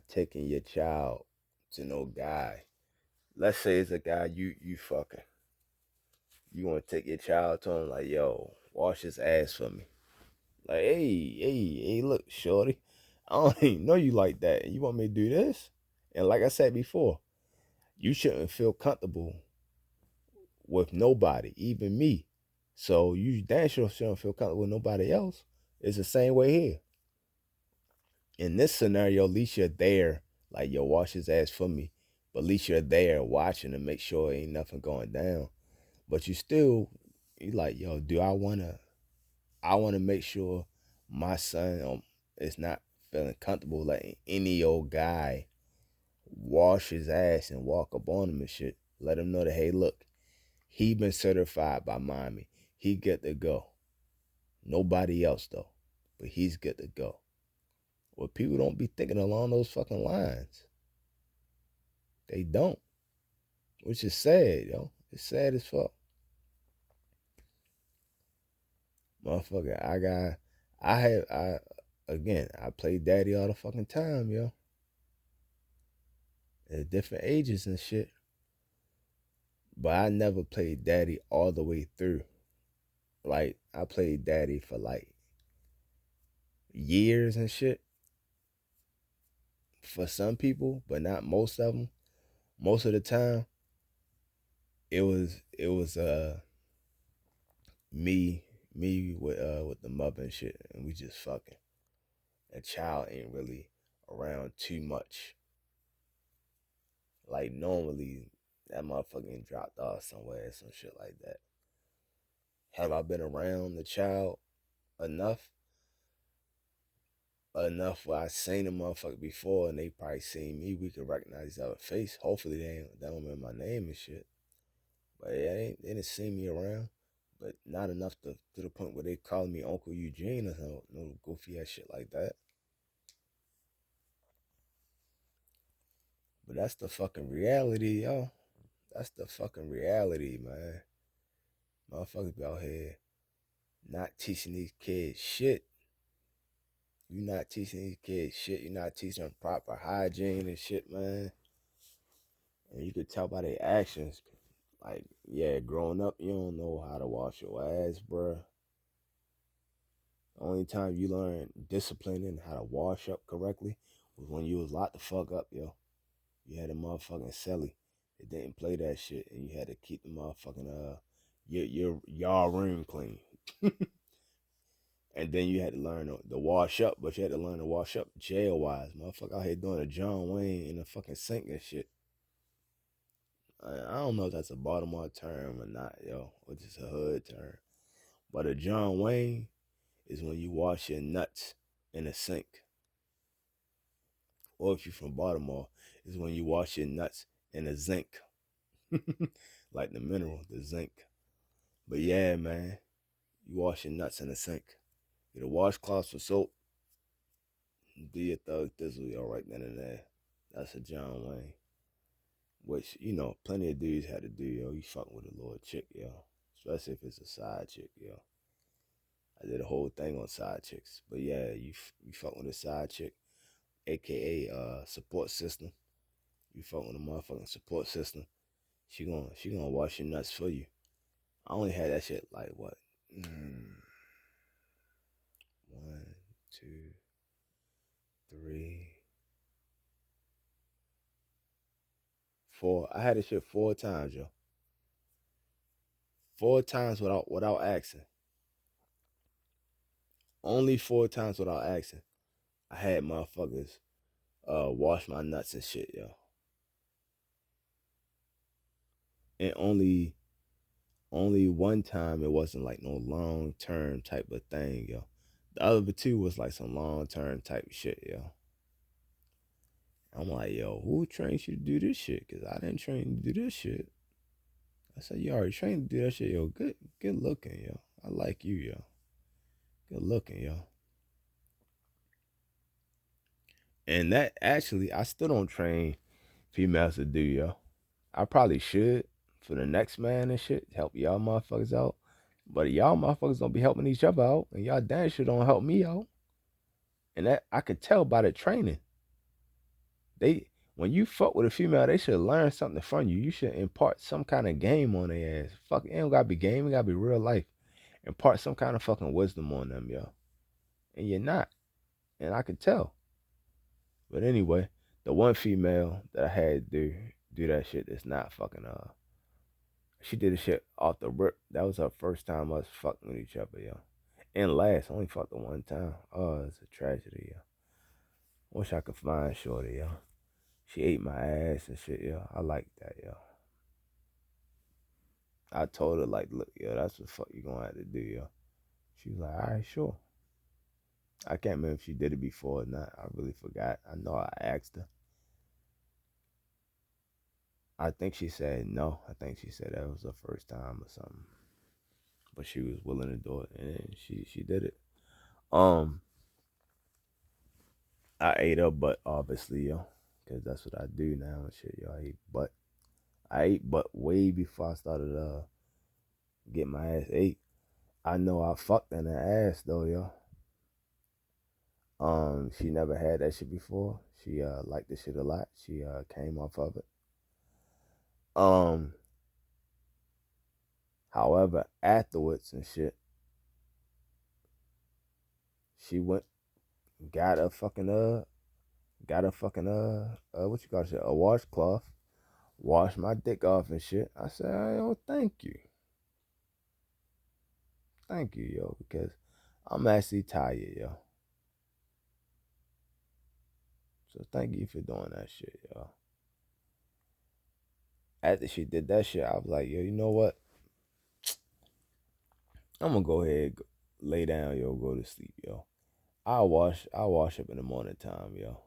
taking your child to no guy. Let's say it's a guy you fucking. You want to take your child to him like, yo, wash his ass for me. Like, hey, look, shorty, I don't even know you like that. And you want me to do this? And like I said before, you shouldn't feel comfortable with nobody, even me. So you damn sure shouldn't feel comfortable with nobody else. It's the same way here. In this scenario, at least you're there. Like, yo, wash his ass for me. But at least you're there watching to make sure ain't nothing going down. But you like, yo, I wanna make sure my son is not feeling comfortable letting any old guy wash his ass and walk up on him and shit. Let him know that, hey, look, he been certified by mommy. He good to go. Nobody else though, but he's good to go. Well, people don't be thinking along those fucking lines. They don't, which is sad, yo. It's sad as fuck, motherfucker. I again, I played daddy all the fucking time, yo. At different ages and shit. But I never played daddy all the way through. Like, I played daddy for like years and shit for some people, but not most of them. Most of the time, it was me with the mother and shit, and we just fucking. A child ain't really around too much. Like normally, that motherfucker getting dropped off somewhere, some shit like that. Have I been around the child enough? Enough where I seen the motherfucker before and they probably seen me. We could recognize each other's face. Hopefully they don't remember my name and shit. But yeah, they didn't see me around. But not enough to the point where they call me Uncle Eugene or no goofy ass shit like that. But that's the fucking reality, yo. That's the fucking reality, man. Motherfuckers be out here not teaching these kids shit. You not teaching these kids shit. You're not teaching them proper hygiene and shit, man. And you could tell by their actions. Like, yeah, growing up, you don't know how to wash your ass, bruh. The only time you learn discipline and how to wash up correctly was when you was locked the fuck up, yo. You had a motherfucking celly that didn't play that shit, and you had to keep the motherfucking your room clean. And then you had to learn to wash up, but you had to learn to wash up jail wise. Motherfucker out here doing a John Wayne in a fucking sink and shit. I don't know if that's a Baltimore term or not, yo, or just a hood term. But a John Wayne is when you wash your nuts in a sink. Or if you're from Baltimore, is when you wash your nuts in a zinc. Like the mineral, the zinc. But yeah, man, you wash your nuts in a sink. Get a washcloth for soap. Do your thug thizzle, yo, right then and there. That's a John Wayne. Which, plenty of dudes had to do, yo. You fucking with a little chick, yo. Especially if it's a side chick, yo. I did a whole thing on side chicks. But yeah, you fuck with a side chick, aka support system. You fuck with a motherfucking support system. She gonna wash your nuts for you. I only had that shit like what? 1, 2, 3, 4. I had this shit 4 times, yo. 4 times without asking. Only 4 times without asking. I had motherfuckers wash my nuts and shit, yo. And only one time it wasn't like no long term type of thing, yo. The other two was like some long term type shit, yo. I'm like, yo, who trains you to do this shit? Cause I didn't train you to do this shit. I said, you already trained to do that shit, yo. Good looking, yo. I like you, yo. Good looking, yo. And that actually, I still don't train females to do, yo. I probably should for the next man and shit, help y'all motherfuckers out. But y'all motherfuckers don't be helping each other out, and y'all damn sure don't help me out. And that I could tell by the training. When you fuck with a female, they should learn something from you. You should impart some kind of game on their ass. Fuck, it don't gotta be game, it gotta be real life. Impart some kind of fucking wisdom on them, yo. And you're not. And I could tell. But anyway, the one female that I had do that shit that's not fucking she did the shit off the rip. That was her first time us fucking with each other, yo. And last, only fucked her one time. Oh, it's a tragedy, yo. Wish I could find Shorty, yo. She ate my ass and shit, yo. I like that, yo. I told her, like, look, yo, that's what the fuck you gonna have to do, yo. She was like, all right, sure. I can't remember if she did it before or not. I really forgot. I know I asked her. I think she said no. I think she said that was her first time or something. But she was willing to do it, and she did it. I ate her butt, obviously, yo, because that's what I do now and shit, yo. I eat butt. I ate butt way before I started getting my ass ate. I know I fucked in the ass though, yo. She never had that shit before. She liked the shit a lot. She came off of it. Um, However, afterwards and shit, she went got a fucking what you call shit, a washcloth, washed my dick off and shit. I said, oh, thank you, yo, because I'm actually tired, yo. So thank you for doing that shit, yo. After she did that shit, I was like, yo, you know what? I'm gonna go ahead, lay down, yo, go to sleep, yo. I'll wash up in the morning time, yo.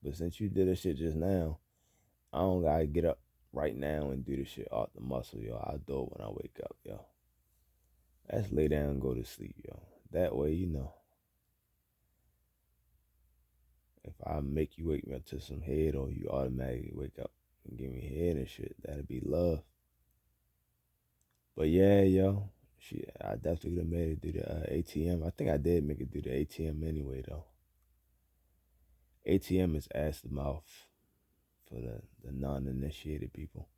But since you did this shit just now, I don't gotta get up right now and do the shit off the muscle, yo. I'll do it when I wake up, yo. Let's lay down and go to sleep, yo. That way, if I make you wake me up to some head or you automatically wake up and give me head and shit, that'd be love. But yeah, yo, I definitely would have made it do the ATM. I think I did make it do the ATM anyway, though. ATM is ass to mouth for the non-initiated people.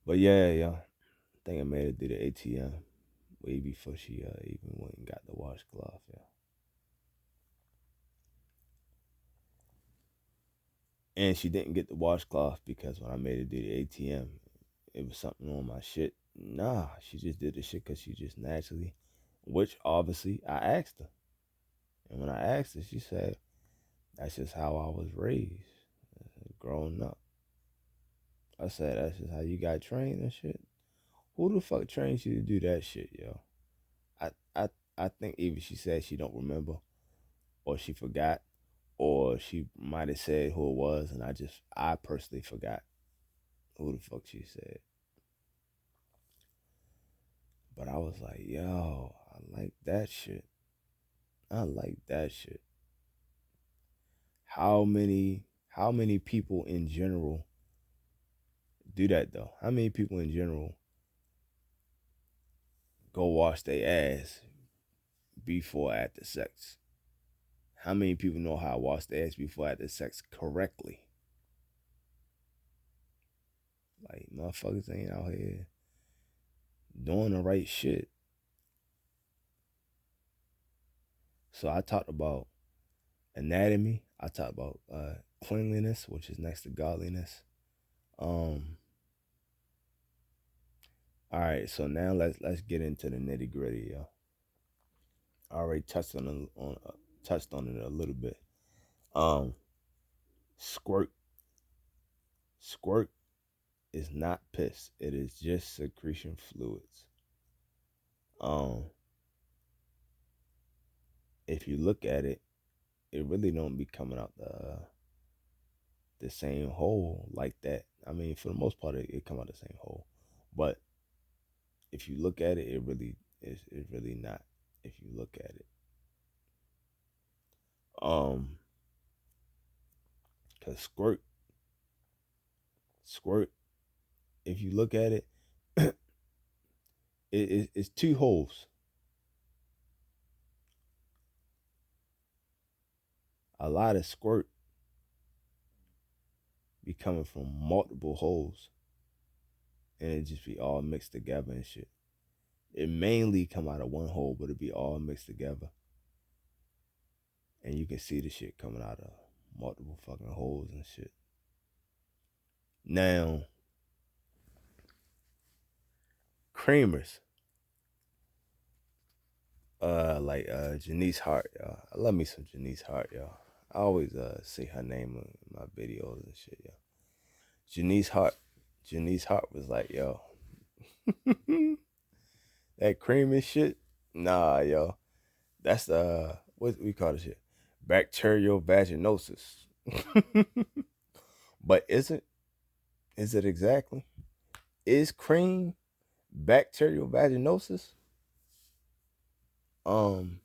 But yeah, yo, I think I made it do the ATM way before she even went and got the washcloth, yeah. And she didn't get the washcloth because when I made her do the ATM, it was something on my shit. Nah, she just did the shit because she just naturally, which obviously I asked her. And when I asked her, she said, that's just how I was raised, growing up. I said, that's just how you got trained and shit. Who the fuck trains you to do that shit, yo? I, I, I think either she said she don't remember, or she forgot, or she might have said who it was, and I personally forgot who the fuck she said. But I was like, yo, I like that shit. I like that shit. How many people in general do that though? How many people in general go wash their ass before after sex? How many people know how to wash their ass before after sex correctly? Like motherfuckers ain't out here doing the right shit. So I talked about anatomy. I talked about cleanliness, which is next to godliness. Um, all right, so now let's get into the nitty gritty, yo. I already touched on it a little bit. Um, squirt squirt is not piss. It is just secretion fluids. Um, if you look at it, it really don't be coming out the same hole like that. I mean, for the most part, it come out the same hole. But if you look at it, it's really not. If you look at it, um, cause squirt. If you look at it, it's two holes. A lot of squirt be coming from multiple holes, and it just be all mixed together and shit. It mainly come out of one hole, but it be all mixed together, and you can see the shit coming out of multiple fucking holes and shit. Now, creamers, like Janice Hart, y'all. I love me some Janice Hart, y'all. I always say her name in my videos and shit, yo. Janice Hart. Janice Hart was like, yo, that cream and shit. Nah, yo, that's the what we call this shit, bacterial vaginosis. But is it exactly? Is cream bacterial vaginosis? Um,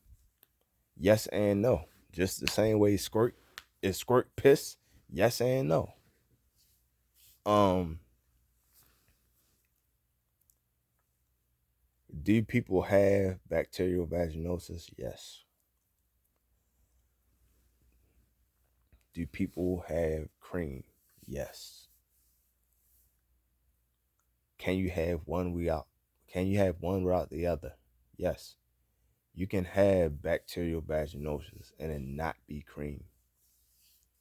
yes and no. Just the same way squirt is squirt piss. Yes and no. Um, do people have bacterial vaginosis? Yes. Do people have cream? Yes. Can you have one without? Can you have one without the other? Yes. You can have bacterial vaginosis and it not be cream.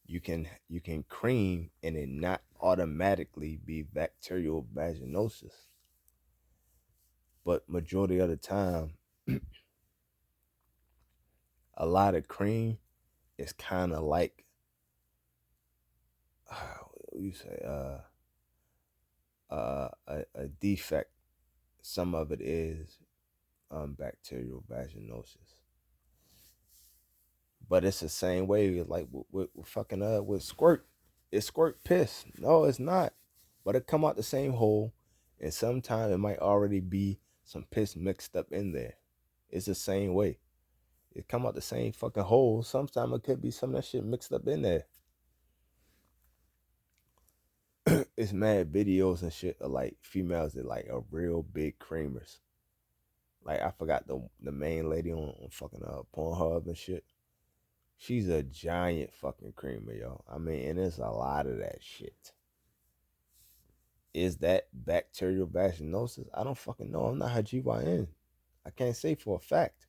You can cream and it not automatically be bacterial vaginosis. But majority of the time, a lot of cream is kind of like you say a defect. Some of it is bacterial vaginosis, but it's the same way like with fucking with squirt. It's squirt piss. No, it's not. But it come out the same hole, and sometimes it might already be some piss mixed up in there. It's the same way. It come out the same fucking hole. Sometimes it could be some of that shit mixed up in there. It's mad videos and shit of like females that like are real big creamers. Like I forgot the main lady on fucking Pornhub and shit. She's a giant fucking creamer, yo. I mean, and there's a lot of that shit. Is that bacterial vaginosis? I don't fucking know. I'm not her GYN. I can't say for a fact.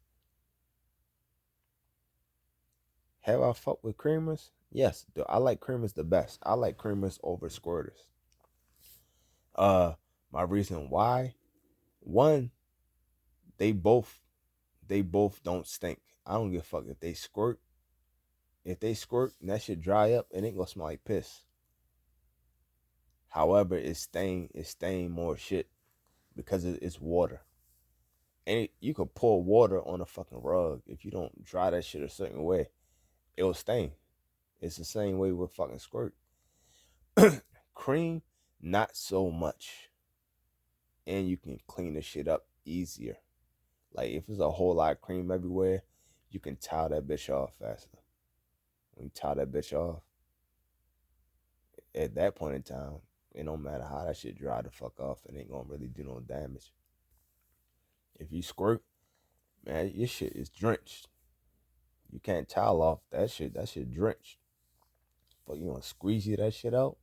Have I fucked with creamers? Yes, I like creamers the best. I like creamers over squirters. Uh, my reason why, one, they both they both don't stink. I don't give a fuck if they squirt. If they squirt and that shit dry up, it ain't gonna smell like piss. However, it's stain more shit because it's water. And you could pour water on a fucking rug if you don't dry that shit a certain way, it'll stain. It's the same way with fucking squirt. Cream, not so much. And you can clean the shit up easier. Like if there's a whole lot of cream everywhere, you can towel that bitch off faster. When you towel that bitch off, at that point in time, it don't matter how that shit dry the fuck off, it ain't gonna really do no damage. If you squirt, man, your shit is drenched. You can't towel off that shit. That shit drenched. But you gonna squeegee that shit out,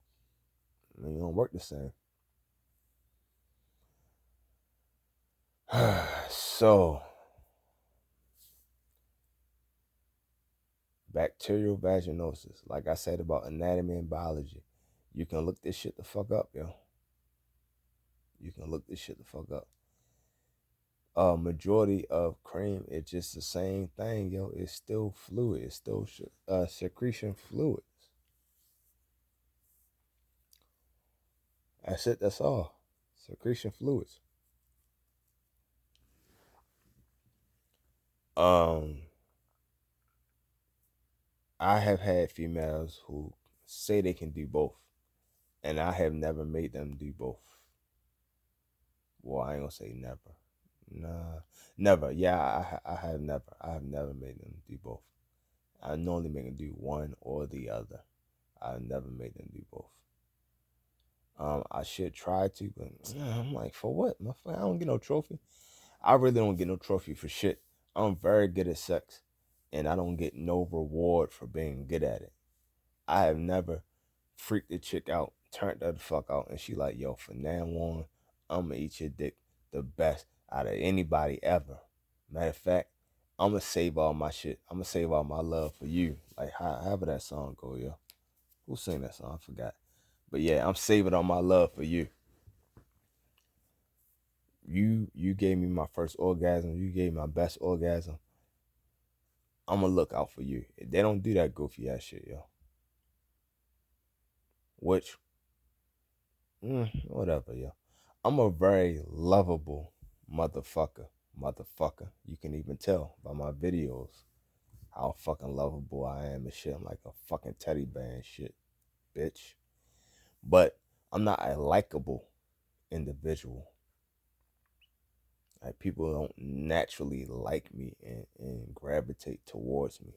and it don't work the same. So, bacterial vaginosis, like I said about anatomy and biology, you can look this shit the fuck up, yo. You can look this shit the fuck up. Majority of cream, it's just the same thing, yo. It's still fluid. It's still secretion fluids. That's it. That's all. Secretion fluids. Um, I have had females who say they can do both, and I have never made them do both. Well, I ain't gonna say never. Nah, never. Yeah, I have never. I have never made them do both. I normally make them do one or the other. I've never made them do both. I should try to, but I'm like, for what? I don't get no trophy. I really don't get no trophy for shit. I'm very good at sex, and I don't get no reward for being good at it. I have never freaked a chick out, turned her the fuck out, and she like, yo, from now on, I'm gonna eat your dick the best out of anybody ever. Matter of fact, I'm gonna save all my shit. I'm gonna save all my love for you. Like however that song go, yo. Who sang that song? I forgot. But yeah, I'm saving all my love for you. You gave me my first orgasm. You gave me my best orgasm. I'm gonna look out for you. They don't do that goofy ass shit, yo. Which, whatever, yo. I'm a very lovable motherfucker. Motherfucker. You can even tell by my videos how fucking lovable I am and shit. I'm like a fucking teddy bear and shit, bitch. But I'm not a likable individual. Like people don't naturally like me and gravitate towards me.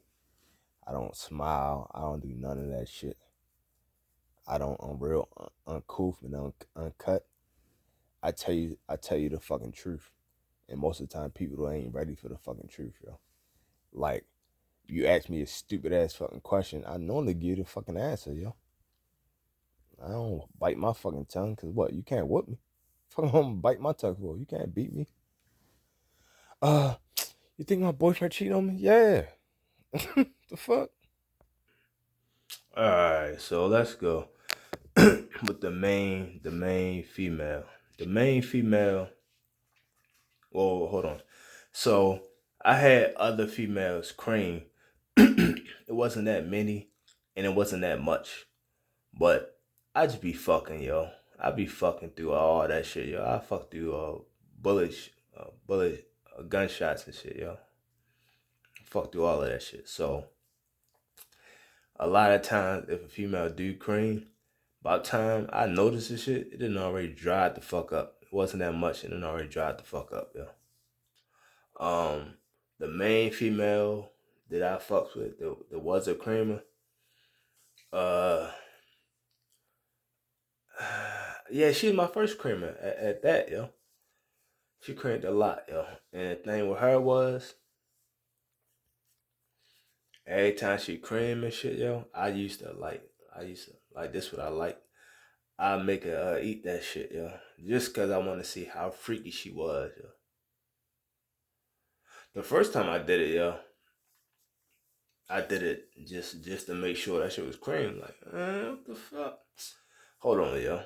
I don't smile. I don't do none of that shit. I'm real uncouth and uncut. I tell you the fucking truth. And most of the time people ain't ready for the fucking truth, yo. Like, you ask me a stupid ass fucking question, I normally give you the fucking answer, yo. I don't bite my fucking tongue, cause what? You can't whoop me. Fucking home bite my tongue for. You can't beat me. Uh, you think my boyfriend cheated on me? Yeah. The fuck? Alright, so let's go. With the main female. The main female. Whoa, hold on. So I had other females cream. It wasn't that many, and it wasn't that much. But I just be fucking, yo. I be fucking through all that shit, yo. I fuck through bullets, gunshots and shit, yo. Fuck through all of that shit. So a lot of times, if a female do cream, about time I notice this shit, it didn't already dried the fuck up. It wasn't that much, it didn't already dried the fuck up, yo. Um, the main female that I fucks with, that was a creamer, uh, yeah, she's my first creamer at that, yo. She creamed a lot, yo. And the thing with her was, every time she creamed and shit, yo, I used to like this what I like. I make her eat that shit, yo, just cause I want to see how freaky she was, yo. The first time I did it, yo, I did it just to make sure that shit was cream. Like, what the fuck? Hold on, yo.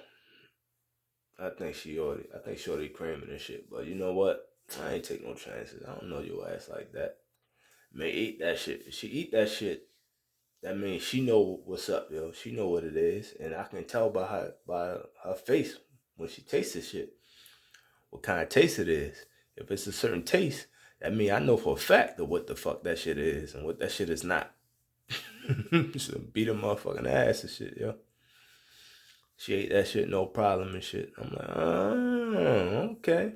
I think she already creaming and shit. But you know what? I ain't take no chances. I don't know your ass like that. May eat that shit. If she eat that shit, that means she know what's up, yo. She know what it is, and I can tell by her face when she tastes this shit what kind of taste it is. If it's a certain taste, that means I know for a fact of what the fuck that shit is and what that shit is not. So beat a motherfucking ass and shit, yo. She ate that shit no problem and shit. I'm like, oh, okay.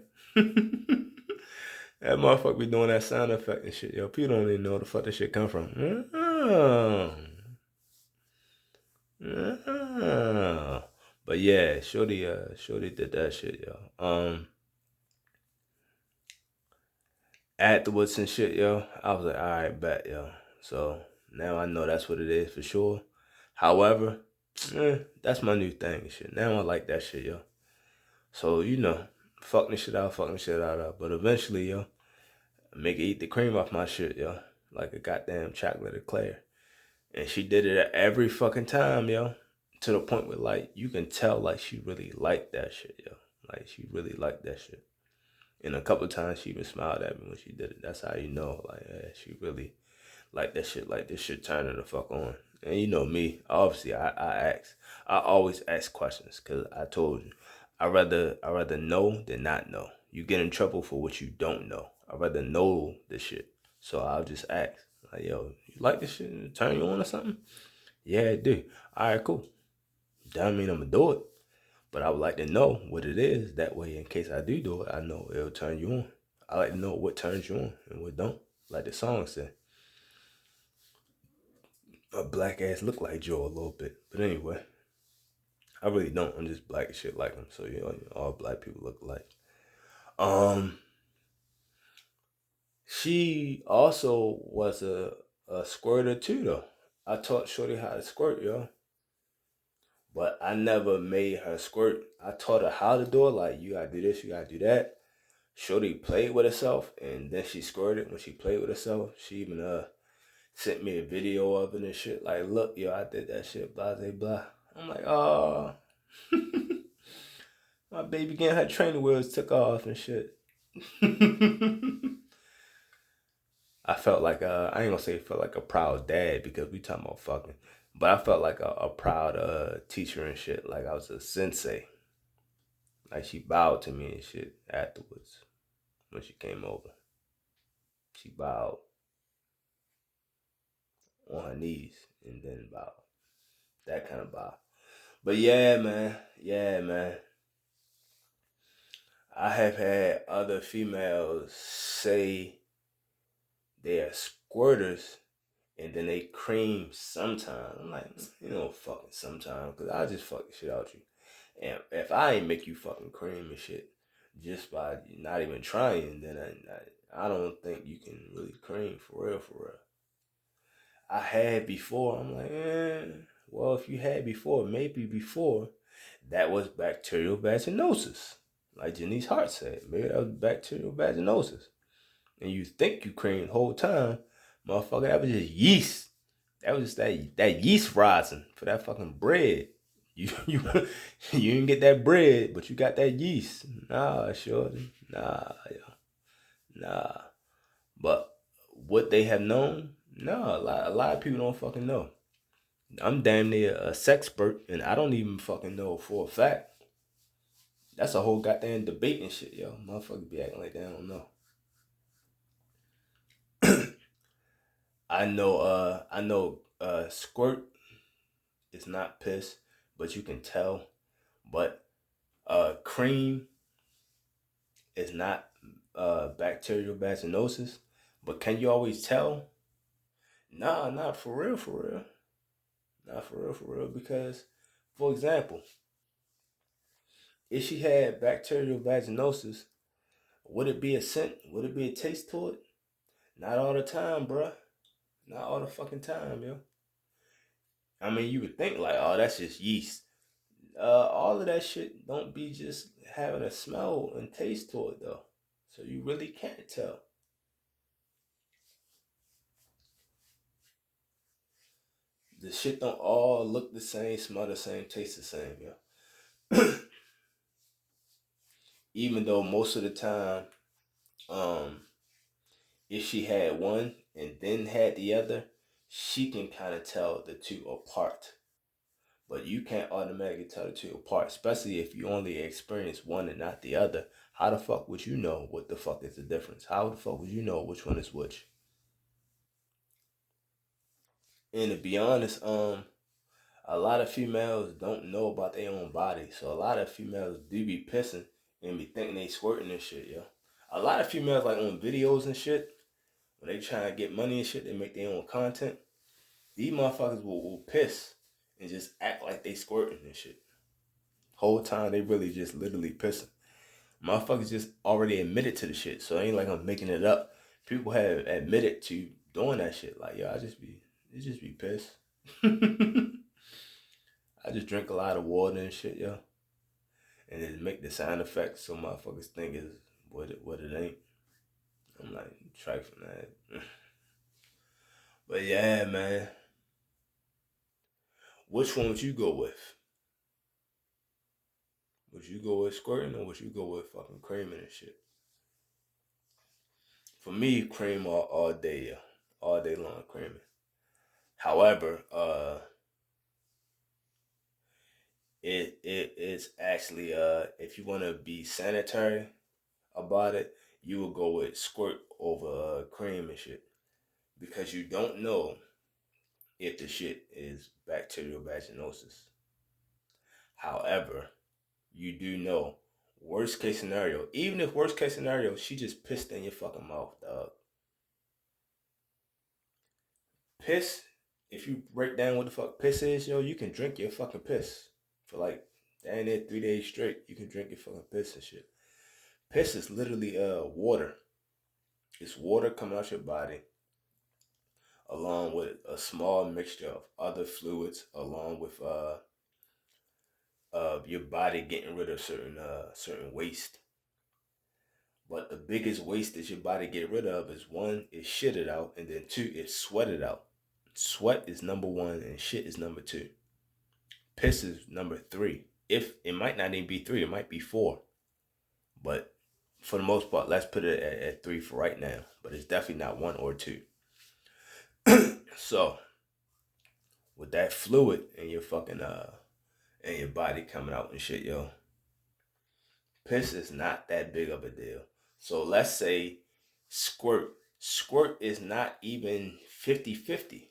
That motherfucker be doing that sound effect and shit, yo. People don't even know where the fuck that shit come from. Oh. Oh. But yeah, Shorty did that shit, yo. Afterwards and shit, yo, I was like, all right, bet, yo. So now I know that's what it is for sure. However, that's my new thing and shit. Now I like that shit, yo. So, fucking the shit out. But eventually, yo, make her eat the cream off my shit, yo. Like a goddamn chocolate eclair. And she did it every fucking time, yo. To the point where, like, you can tell, like, she really liked that shit, yo. Like, she really liked that shit. And a couple of times she even smiled at me when she did it. That's how you know, like, yeah, she really liked that shit. Like, this shit turned her the fuck on. And you know me, obviously, I always ask questions because I told you, I rather know than not know. You get in trouble for what you don't know. I rather know the shit. So I'll just ask, like, yo, you like this shit? Turn you on or something? Yeah, it do. All right, cool. Doesn't mean I'm gonna do it. But I would like to know what it is. That way, in case I do it, I know it'll turn you on. I like to know what turns you on and what don't. Like the song said. A black ass look like Joe a little bit. But anyway, I really don't. I'm just black as shit like him. So, all black people look alike. She also was a squirter too, though. I taught Shorty how to squirt, yo. But I never made her squirt. I taught her how to do it. Like, you gotta do this, you gotta do that. Shorty played with herself, and then she squirted when she played with herself. She even sent me a video of it and shit. Like, look, yo, I did that shit, blah, blah, blah. I'm like, oh. My baby getting her training wheels took off and shit. I felt like, I ain't gonna say felt like a proud dad because we talking about fucking. But I felt like a proud teacher and shit. Like I was a sensei. Like she bowed to me and shit afterwards when she came over. She bowed on her knees and then bowed. That kind of bow. But yeah, man. Yeah, man. I have had other females say they are squirters and then they cream sometimes. I'm like, fucking sometimes, because I just fucking shit out you. And if I ain't make you fucking cream and shit just by not even trying, then I don't think you can really cream for real, for real. I had before. I'm like, well, if you had before, maybe before, that was bacterial vaginosis. Like Janice Hart said, maybe that was bacterial vaginosis. And you think you creamed the whole time, motherfucker, that was just yeast. That was just that yeast rising for that fucking bread. You you didn't get that bread, but you got that yeast. Nah, shorty. Nah, nah. But what they have known, no, a lot of people don't fucking know. I'm damn near a sexpert, and I don't even fucking know for a fact. That's a whole goddamn debate and shit, yo. Motherfuckers be acting like they don't know. I know Squirt is not piss, but you can tell. But cream is not bacterial vaginosis. But can you always tell? Nah, not for real, for real. Not for real, for real. Because, for example, if she had bacterial vaginosis, would it be a scent? Would it be a taste to it? Not all the time, bruh. Not all the fucking time, yo. I mean, you would think like, oh, that's just yeast. All of that shit don't be just having a smell and taste to it though. So you really can't tell. The shit don't all look the same, smell the same, taste the same, yo. Even though most of the time, um, if she had one and then had the other, she can kind of tell the two apart. But you can't automatically tell the two apart, especially if you only experience one and not the other. How the fuck would you know what the fuck is the difference? How the fuck would you know which one is which? And to be honest, a lot of females don't know about their own body. So a lot of females do be pissing and be thinking they squirting and shit, yo. A lot of females like on videos and shit, when they trying to get money and shit, they make their own content. These motherfuckers will piss and just act like they squirting and shit. Whole time they really just literally pissing. Motherfuckers just already admitted to the shit. So it ain't like I'm making it up. People have admitted to doing that shit. Like, yo, it just be pissed. I just drink a lot of water and shit, yo. And then make the sound effects so motherfuckers think is what it ain't. I'm like, trifling that. But yeah, man. Which one would you go with? Would you go with squirting or would you go with fucking creaming and shit? For me, cream all day, yeah. All day long creaming. However, it is actually if you want to be sanitary about it, you will go with squirt over cream and shit because you don't know if the shit is bacterial vaginosis. However, you do know worst case scenario. Even if worst case scenario, she just pissed in your fucking mouth, dog. Piss. If you break down what the fuck piss is, yo, you can drink your fucking piss for like damn near 3 days straight. You can drink your fucking piss and shit. Piss is literally water. It's water coming out your body along with a small mixture of other fluids, along with your body getting rid of certain waste. But the biggest waste that your body get rid of is one, is shit it out, and then two, is sweat it out. Sweat is number one and shit is number two. Piss is number three. If it might not even be three, it might be four. But for the most part, let's put it at three for right now. But it's definitely not one or two. So with that fluid in your fucking in your body coming out and shit, yo, piss is not that big of a deal. So let's say squirt. Squirt is not even 50-50.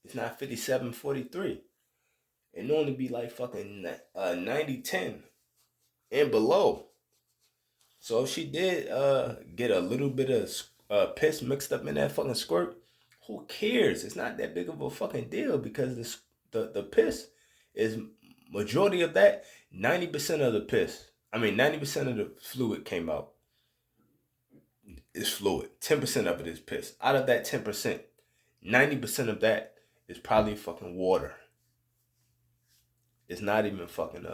It's not 57-43. It normally be like fucking 90-10 and below. So if she did get a little bit of piss mixed up in that fucking squirt, who cares? It's not that big of a fucking deal because the piss is majority of that. 90% of the piss, 90% of the fluid came out is fluid. 10% of it is piss. Out of that 10%, 90% of that It's probably fucking water. It's not even fucking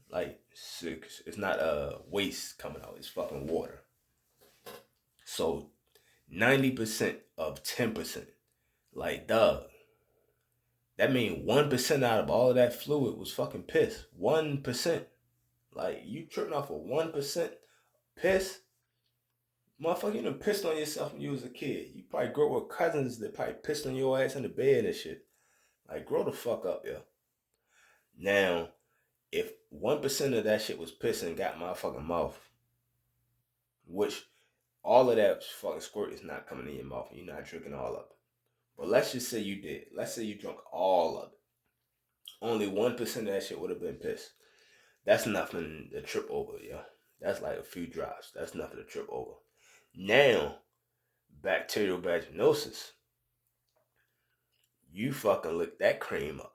like six. It's not waste coming out. It's fucking water. So 90% of 10%. Like, dog. That means 1% out of all of that fluid was fucking piss. 1%. Like, you tripping off of 1% piss? Motherfucker, you done pissed on yourself when you was a kid. You probably grew up with cousins that probably pissed on your ass in the bed and shit. Like, grow the fuck up, yo. Now, if 1% of that shit was piss and got my fucking mouth, which all of that fucking squirt is not coming in your mouth and you're not drinking all of it. But let's just say you did. Let's say you drunk all of it. Only 1% of that shit would have been piss. That's nothing to trip over, yo. That's like a few drops. That's nothing to trip over. Now, bacterial vaginosis. You fucking lick that cream up.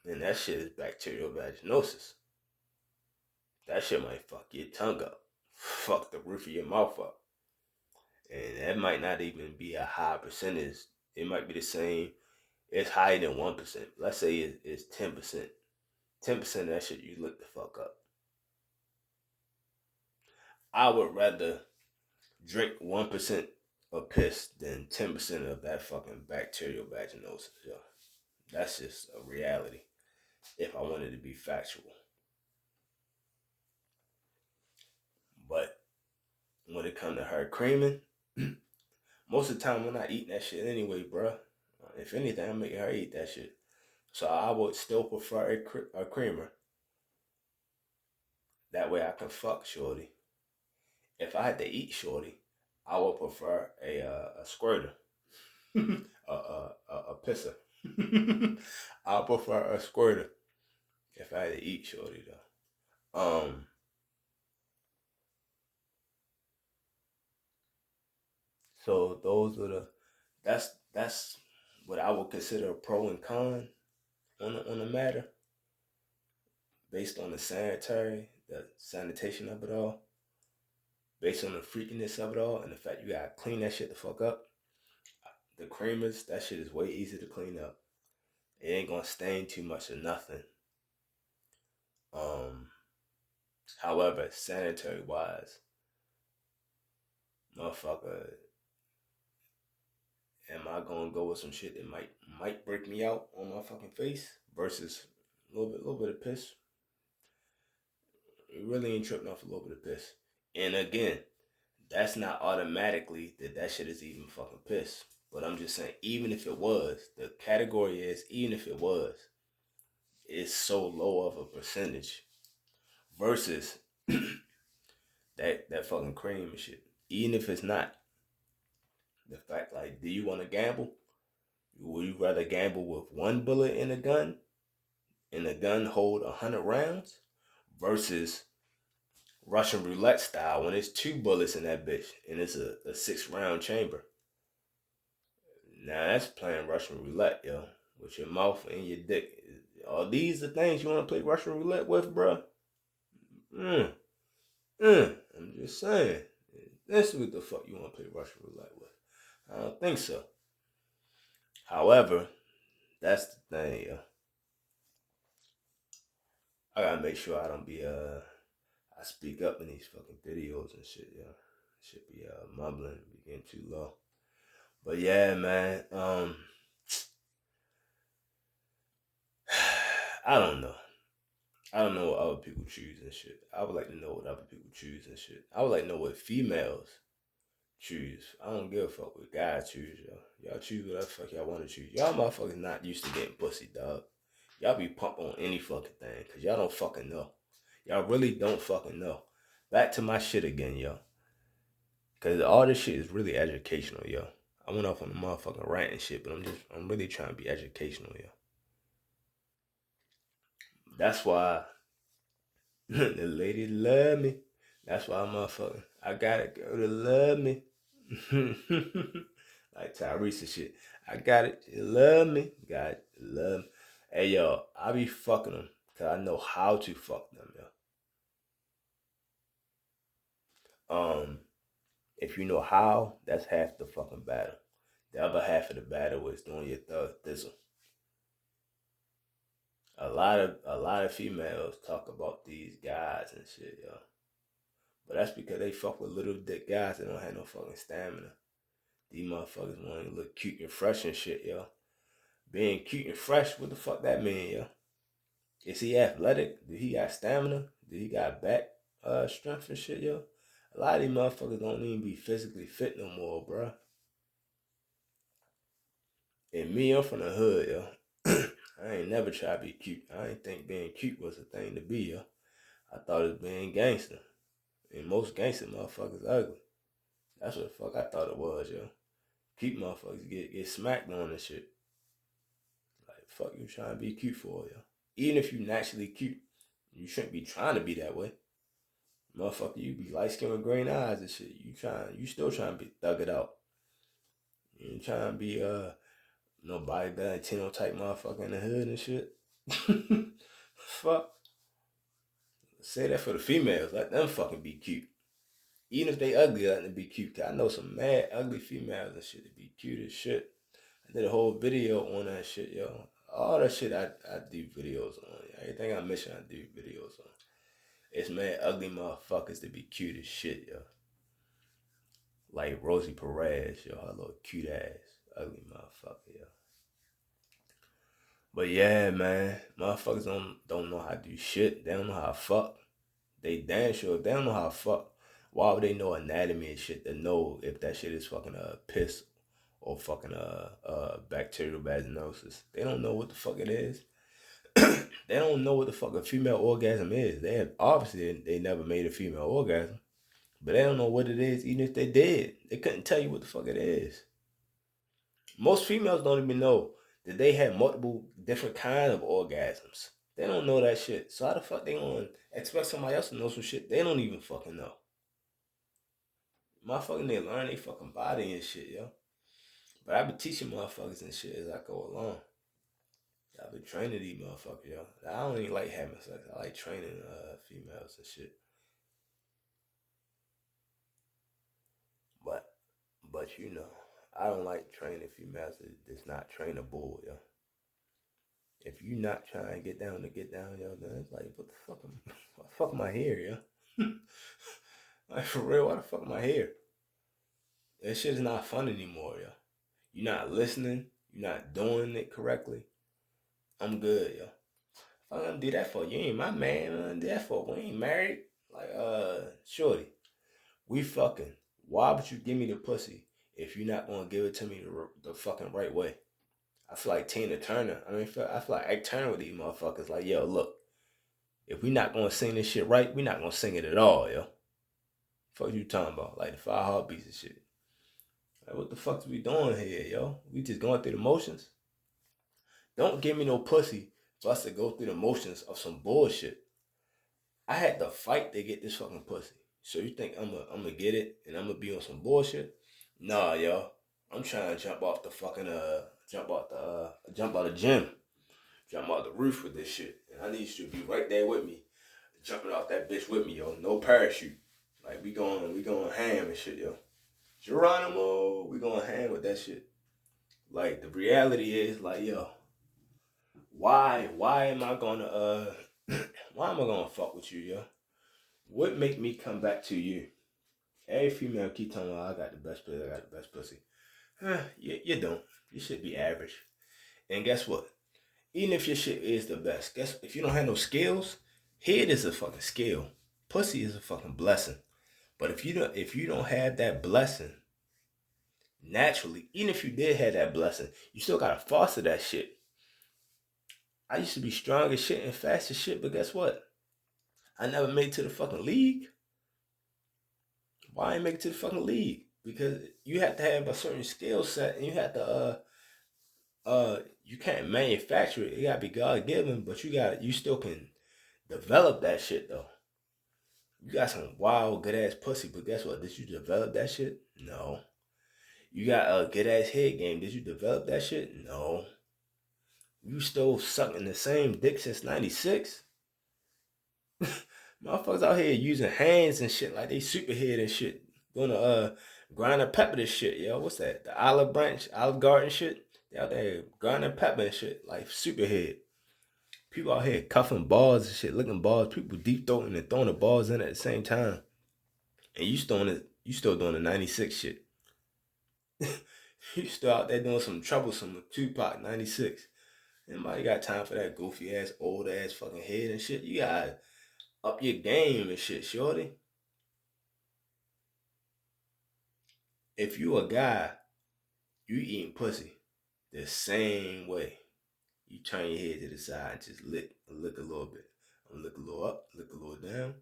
And that shit is bacterial vaginosis. That shit might fuck your tongue up. Fuck the roof of your mouth up. And that might not even be a high percentage. It might be the same. It's higher than 1%. Let's say it's 10%. 10% of that shit you lick the fuck up. I would rather drink 1% of piss than 10% of that fucking bacterial vaginosis, yo. That's just a reality. If I wanted to be factual. But when it comes to her creaming, most of the time we're not eating that shit anyway, bruh. If anything, I'm making her eat that shit. So I would still prefer a creamer. That way I can fuck shorty. If I had to eat shorty, I would prefer a squirter, a pisser. I prefer a squirter if I had to eat shorty though. So those are that's what I would consider a pro and con on the matter, based on the sanitation of it all, based on the freakiness of it all, and the fact you gotta clean that shit the fuck up. The creamers, that shit is way easier to clean up. It ain't gonna stain too much or nothing. Um, However, sanitary wise, motherfucker, am I gonna go with some shit that might break me out on my fucking face versus a little bit of piss? You really ain't tripping off a little bit of piss. And again, that's not automatically that shit is even fucking piss. But I'm just saying, even if it was, the category is, even if it was, it's so low of a percentage versus that fucking cream and shit. Even if it's not, the fact, like, do you want to gamble? Would you rather gamble with one bullet in a gun and the gun hold 100 rounds versus Russian roulette style when it's two bullets in that bitch and it's a 6 round chamber? Now that's playing Russian roulette, yo, with your mouth and your dick. Are these the things you want to play Russian roulette with, bro? I'm just saying. That's what the fuck you want to play Russian roulette with. I don't think so. However, that's the thing, yo. I gotta make sure I don't be I speak up in these fucking videos and shit, yo. Should be mumbling, be getting too low. But yeah, man. I don't know. I don't know what other people choose and shit. I would like to know what other people choose and shit. I would like to know what females choose. I don't give a fuck what guys choose, yo. Y'all choose whatever the fuck y'all want to choose. Y'all motherfuckers not used to getting pussy, dog. Y'all be pumped on any fucking thing, cause y'all don't fucking know. Y'all really don't fucking know. Back to my shit again, yo. Cause all this shit is really educational, yo. I went off on the motherfucking rant and shit, but I'm really trying to be educational, yo. That's why the ladies love me. That's why I got a girl to love me. Like Tyrese and shit. I got it. You love me. Got it. Love me. Hey, yo, I be fucking them because I know how to fuck them, yo. If you know how, that's half the fucking battle. The other half of the battle is doing your thug thizzle. A lot of females talk about these guys and shit, yo. But that's because they fuck with little dick guys that don't have no fucking stamina. These motherfuckers want to look cute and fresh and shit, yo. Being cute and fresh, what the fuck that mean, yo? Is he athletic? Do he got stamina? Do he got back strength and shit, yo? A lot of these motherfuckers don't even be physically fit no more, bruh. And me, I'm from the hood, yo. I ain't never tried to be cute. I ain't think being cute was a thing to be, yo. I thought it was being gangster. And most gangster motherfuckers ugly. That's what the fuck I thought it was, yo. Cute motherfuckers get smacked on and shit. Like, fuck you trying to be cute for, yo. Even if you naturally cute, you shouldn't be trying to be that way. Motherfucker, you be light skinned with green eyes and shit. You still trying to be thug it out. You ain't trying to be nobody Valentino type motherfucker in the hood and shit. Fuck. Say that for the females. Let them fucking be cute. Even if they ugly, let them be cute. Cause I know some mad ugly females and shit that be cute as shit. I did a whole video on that shit, yo. All that shit I do videos on. Everything I mention, I do videos on. It's mad ugly motherfuckers that be cute as shit, yo. Like Rosie Perez, yo. Her little cute ass. Ugly motherfucker, yo. But yeah, man. Motherfuckers don't know how to do shit. They don't know how to fuck. They damn sure, if they don't know how to fuck, why would they know anatomy and shit to know if that shit is fucking piss or fucking bacterial vaginosis? They don't know what the fuck it is. They don't know what the fuck a female orgasm is. They have obviously they never made a female orgasm, but they don't know what it is. Even if they did, they couldn't tell you what the fuck it is. Most females don't even know that they have multiple different kinds of orgasms. They don't know that shit. So how the fuck they gonna expect somebody else to know some shit they don't even fucking know? Motherfucking they learn they fucking body and shit, yo. But I be teaching motherfuckers and shit as I go along. I be training these motherfuckers, yo. I don't even like having sex. I like training females and shit. But you know, I don't like training females that's not trainable, yo. If you not trying to get down, yo, then it's like, what the fuck am I here, yo? Like, for real, why the fuck am I here? That shit is not fun anymore, yo. You're not listening. You're not doing it correctly. I'm good, yo. Fuck, I'm gonna do that for you. Ain't my man. I'm gonna do that for. We ain't married. Like, shorty, we fucking. Why would you give me the pussy if you're not gonna give it to me the fucking right way? I feel like Tina Turner. I feel like Ike Turner with these motherfuckers. Like, yo, look, if we not gonna sing this shit right, we not gonna sing it at all, yo. Fuck you talking about? Like the 5 Heartbeats and shit. Like, what the fuck is we doing here, yo? We just going through the motions? Don't give me no pussy for us to go through the motions of some bullshit. I had to fight to get this fucking pussy. So you think I'm gonna get it and I'm gonna be on some bullshit? Nah, yo. I'm trying to jump out the fucking jump out the gym, jump out the roof with this shit, and I need you to be right there with me, jumping off that bitch with me, yo. No parachute. Like we going ham and shit, yo. Geronimo, we going ham with that shit. Like the reality is, like, yo, why am I gonna why am I gonna fuck with you, yo? What make me come back to you? Every female keep telling me, I got the best pussy, I got the best pussy. You don't. You should be average. And guess what? Even if your shit is the best, guess if you don't have no skills, head is a fucking skill. Pussy is a fucking blessing. But if you don't have that blessing naturally, even if you did have that blessing, you still gotta foster that shit. I used to be strong as shit and fast as shit, but guess what? I never made it to the fucking league. Why I ain't make it to the fucking league? Because you have to have a certain skill set, and you have to you can't manufacture it. It gotta be God given, but you still can develop that shit though. You got some wild good ass pussy, but guess what? Did you develop that shit? No. You got a good ass head game. Did you develop that shit? No. You still sucking the same dick since '96. Motherfuckers out here using hands and shit like they superhead and shit. Doing grinding pepper this shit, yo. What's that? The Olive Garden shit. They out there grinding pepper and shit like superhead. People out here cuffing balls and shit, licking balls. People deep throating and throwing the balls in at the same time. And you still doing the 96 shit. You still out there doing some troublesome with Tupac 96. Anybody got time for that goofy ass, old ass fucking head and shit? You gotta up your game and shit, shorty. If you a guy, you eating pussy the same way. You turn your head to the side and just lick a little bit. Lick a little up, lick a little down.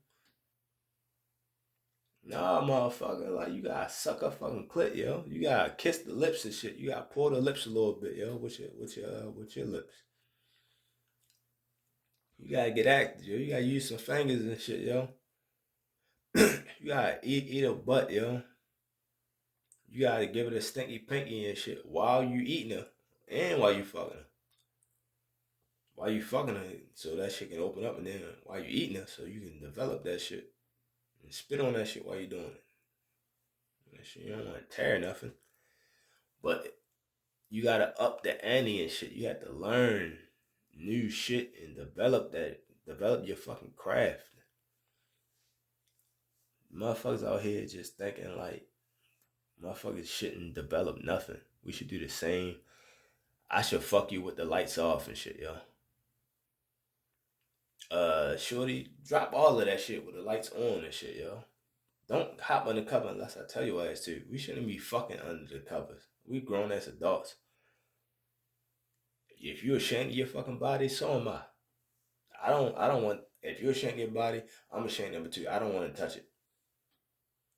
Nah, motherfucker, like you gotta suck a fucking clit, yo. You gotta kiss the lips and shit. You gotta pour the lips a little bit, yo, with your lips. You gotta get active, yo. You gotta use some fingers and shit, yo. You gotta eat a butt, yo. You gotta give it a stinky pinky and shit while you eating her and while you fucking her. While you fucking her, so that shit can open up, and then while you eating her, so you can develop that shit and spit on that shit while you doing it. That shit, you don't want to tear nothing, but you gotta up the ante and shit. You have to learn new shit and develop your fucking craft. Motherfuckers out here just thinking like motherfuckers shouldn't develop nothing. We should do the same. I should fuck you with the lights off and shit, yo. Shorty, drop all of that shit with the lights on and shit, yo. Don't hop under cover unless I tell your ass to. We shouldn't be fucking under the covers. We grown as adults. If you're ashamed of your fucking body, so am I. I don't want if you're ashamed of your body, I'm ashamed of it too. I don't want to touch it.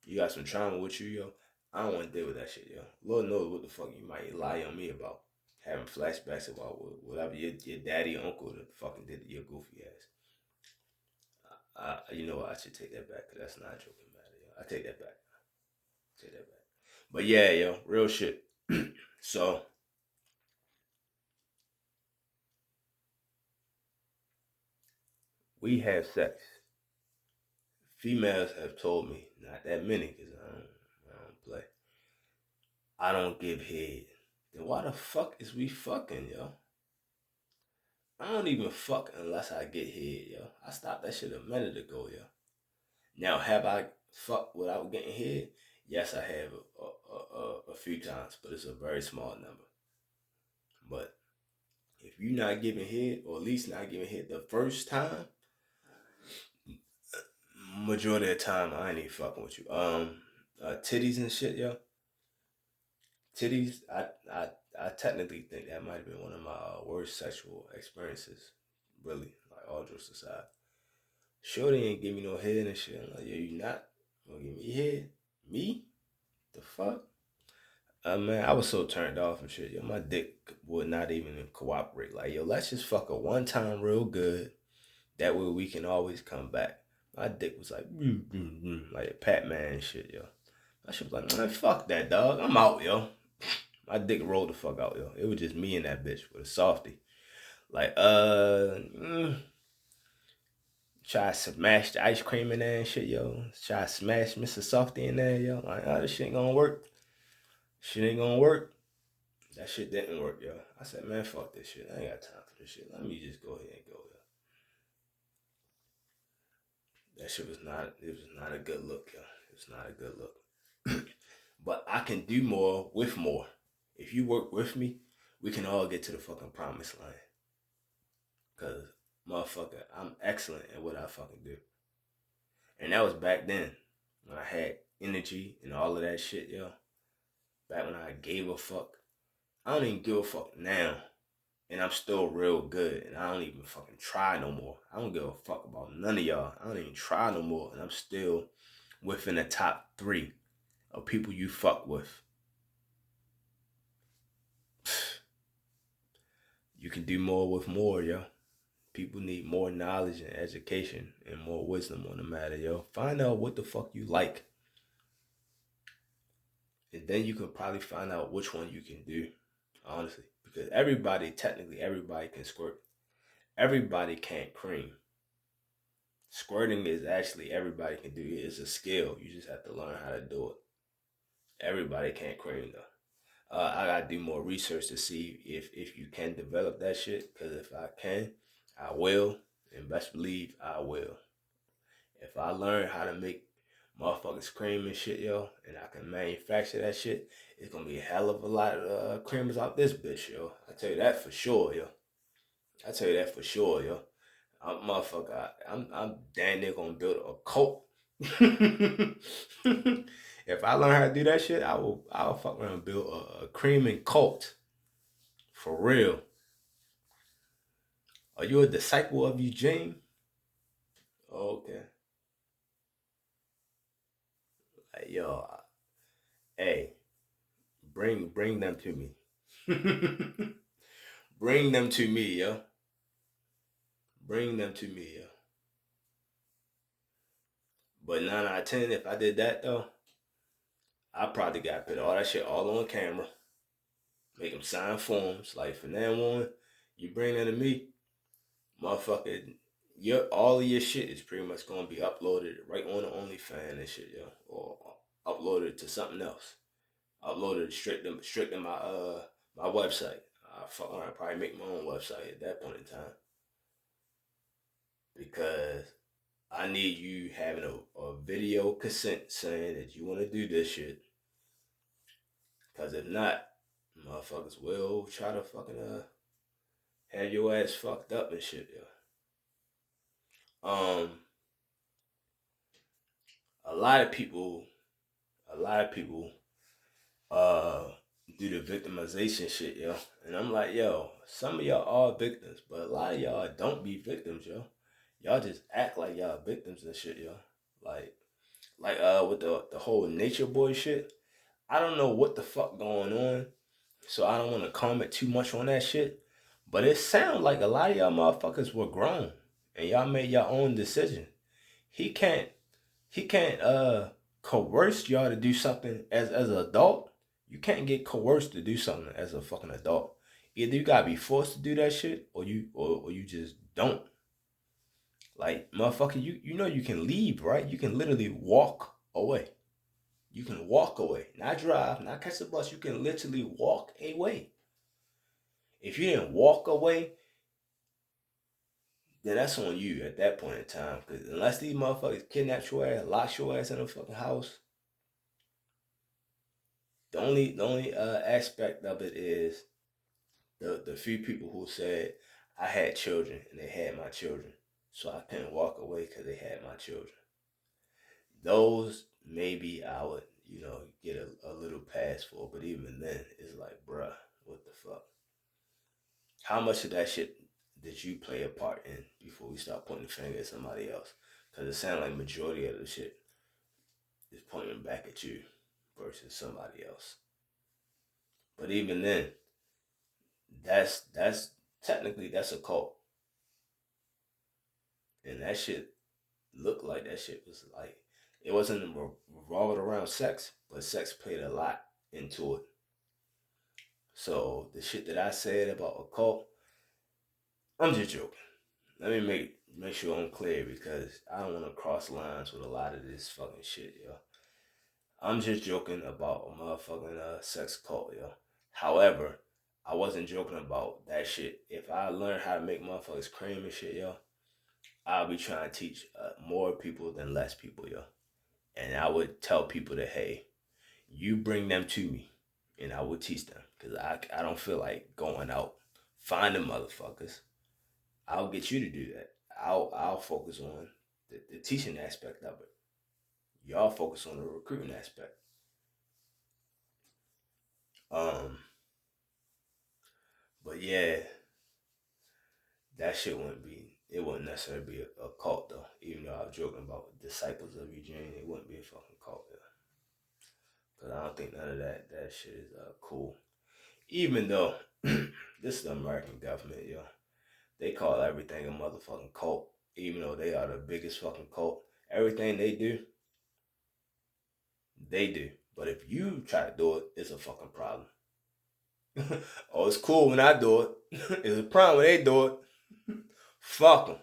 You got some trauma with you, yo. I don't want to deal with that shit, yo. Lord knows what the fuck you might lie on me about. Having flashbacks about whatever your daddy or uncle fucking did to your goofy ass. You know what? I should take that back because that's not a joking matter, yo. I take that back. Take that back. But yeah, yo, real shit. So we have sex. Females have told me, not that many, because I don't play. I don't give head. Then why the fuck is we fucking, yo? I don't even fuck unless I get head, yo. I stopped that shit a minute ago, yo. Now, have I fucked without getting head? Yes, I have a few times, but it's a very small number. But if you're not giving head, or at least not giving head the first time, majority of the time I ain't even fucking with you. Titties and shit, yo. Titties, I technically think that might have been one of my worst sexual experiences. Really, like all jokes aside. Shorty ain't give me no head and shit. I'm like, yo, you not gonna give me head? Me? The fuck? Man, I was so turned off and shit. Yo, my dick would not even cooperate. Like, yo, let's just fuck her one time real good. That way we can always come back. My dick was like, like a Pac-Man shit, yo. I shit was like, man, fuck that, dog. I'm out, yo. My dick rolled the fuck out, yo. It was just me and that bitch with a softie. Like, try to smash the ice cream in there and shit, yo. Try to smash Mr. Softy in there, yo. Like, oh, this shit ain't gonna work. Shit ain't gonna work. That shit didn't work, yo. I said, man, fuck this shit. I ain't got time for this shit. Let me just go ahead and go, yo. That shit was not a good look, yo. It was not a good look. But I can do more with more. If you work with me, we can all get to the fucking promised land. Cause motherfucker, I'm excellent at what I fucking do. And that was back then when I had energy and all of that shit, yo. Back when I gave a fuck. I don't even give a fuck now. And I'm still real good. And I don't even fucking try no more. I don't give a fuck about none of y'all. I don't even try no more. And I'm still within the top 3 of people you fuck with. You can do more with more, yo. People need more knowledge and education and more wisdom on the matter, yo. Find out what the fuck you like. And then you can probably find out which one you can do, honestly. Because technically everybody can squirt. Everybody can't cream. Squirting is actually everybody can do it. It's a skill. You just have to learn how to do it. Everybody can't cream though. I gotta do more research to see if you can develop that shit. Cause if I can, I will, and best believe I will. If I learn how to make motherfuckers cream and shit, yo, and I can manufacture that shit, it's gonna be a hell of a lot of creamers out this bitch, yo. I tell you that for sure, yo. I tell you that for sure, yo. I'm damn near gonna build a cult. If I learn how to do that shit, I'll fuck around and build a creaming cult. For real. Are you a disciple of Eugene? Okay. Like, yo, hey, bring them to me. Bring them to me, yo. Bring them to me, yo. But 9 out of 10, if I did that though, I probably got to put all that shit all on camera. Make them sign forms. Like from now on, you bring that to me, motherfucker. All of your shit is pretty much gonna be uploaded right on the OnlyFans and shit, yo, or uploaded to something else. Uploaded straight to my website. I fuck around, probably make my own website at that point in time because I need you having a video consent saying that you want to do this shit. Because if not, motherfuckers will try to fucking have your ass fucked up and shit, yo. Um, a lot of people, a lot of people, uh, do the victimization shit, yo. And I'm like, yo, some of y'all are victims, but a lot of y'all don't be victims, yo. Y'all just act like y'all victims and shit, yo. Like, with the whole nature boy shit. I don't know what the fuck going on, so I don't want to comment too much on that shit. But it sounds like a lot of y'all motherfuckers were grown and y'all made your own decision. He can't he can't coerce y'all to do something as an adult. You can't get coerced to do something as a fucking adult. Either you gotta be forced to do that shit or you just don't. Like motherfucker, you know you can leave, right? You can literally walk away. You can walk away, not drive, not catch the bus. You can literally walk away. If you didn't walk away, then that's on you at that point in time. Because unless these motherfuckers kidnap your ass, lock your ass in a fucking house, the only aspect of it is the few people who said I had children and they had my children, so I couldn't walk away because they had my children. Those maybe I would get a little pass for, but even then it's like, bruh, what the fuck? How much of that shit did you play a part in before we start pointing the finger at somebody else? Because it sounds like majority of the shit is pointing back at you versus somebody else. But even then, that's technically that's a cult, and that shit looked like that shit was like it wasn't revolved around sex, but sex played a lot into it. So the shit that I said about a cult, I'm just joking. Let me make sure I'm clear because I don't want to cross lines with a lot of this fucking shit, yo. I'm just joking about a motherfucking sex cult, yo. However, I wasn't joking about that shit. If I learn how to make motherfuckers cream and shit, yo, I'll be trying to teach more people than less people, yo. And I would tell people that, hey, you bring them to me, and I would teach them because I don't feel like going out finding motherfuckers. I'll get you to do that. I'll focus on the teaching aspect of it. Y'all focus on the recruiting aspect. Um, but yeah, that shit wouldn't be. It wouldn't necessarily be a cult though. Even though I was joking about disciples of Eugene, it wouldn't be a fucking cult. Yeah. Cause I don't think none of that shit is cool. Even though this is the American government, yo, they call everything a motherfucking cult. Even though they are the biggest fucking cult, everything they do. But if you try to do it, it's a fucking problem. Oh, it's cool when I do it. It's a problem when they do it. Fuck them.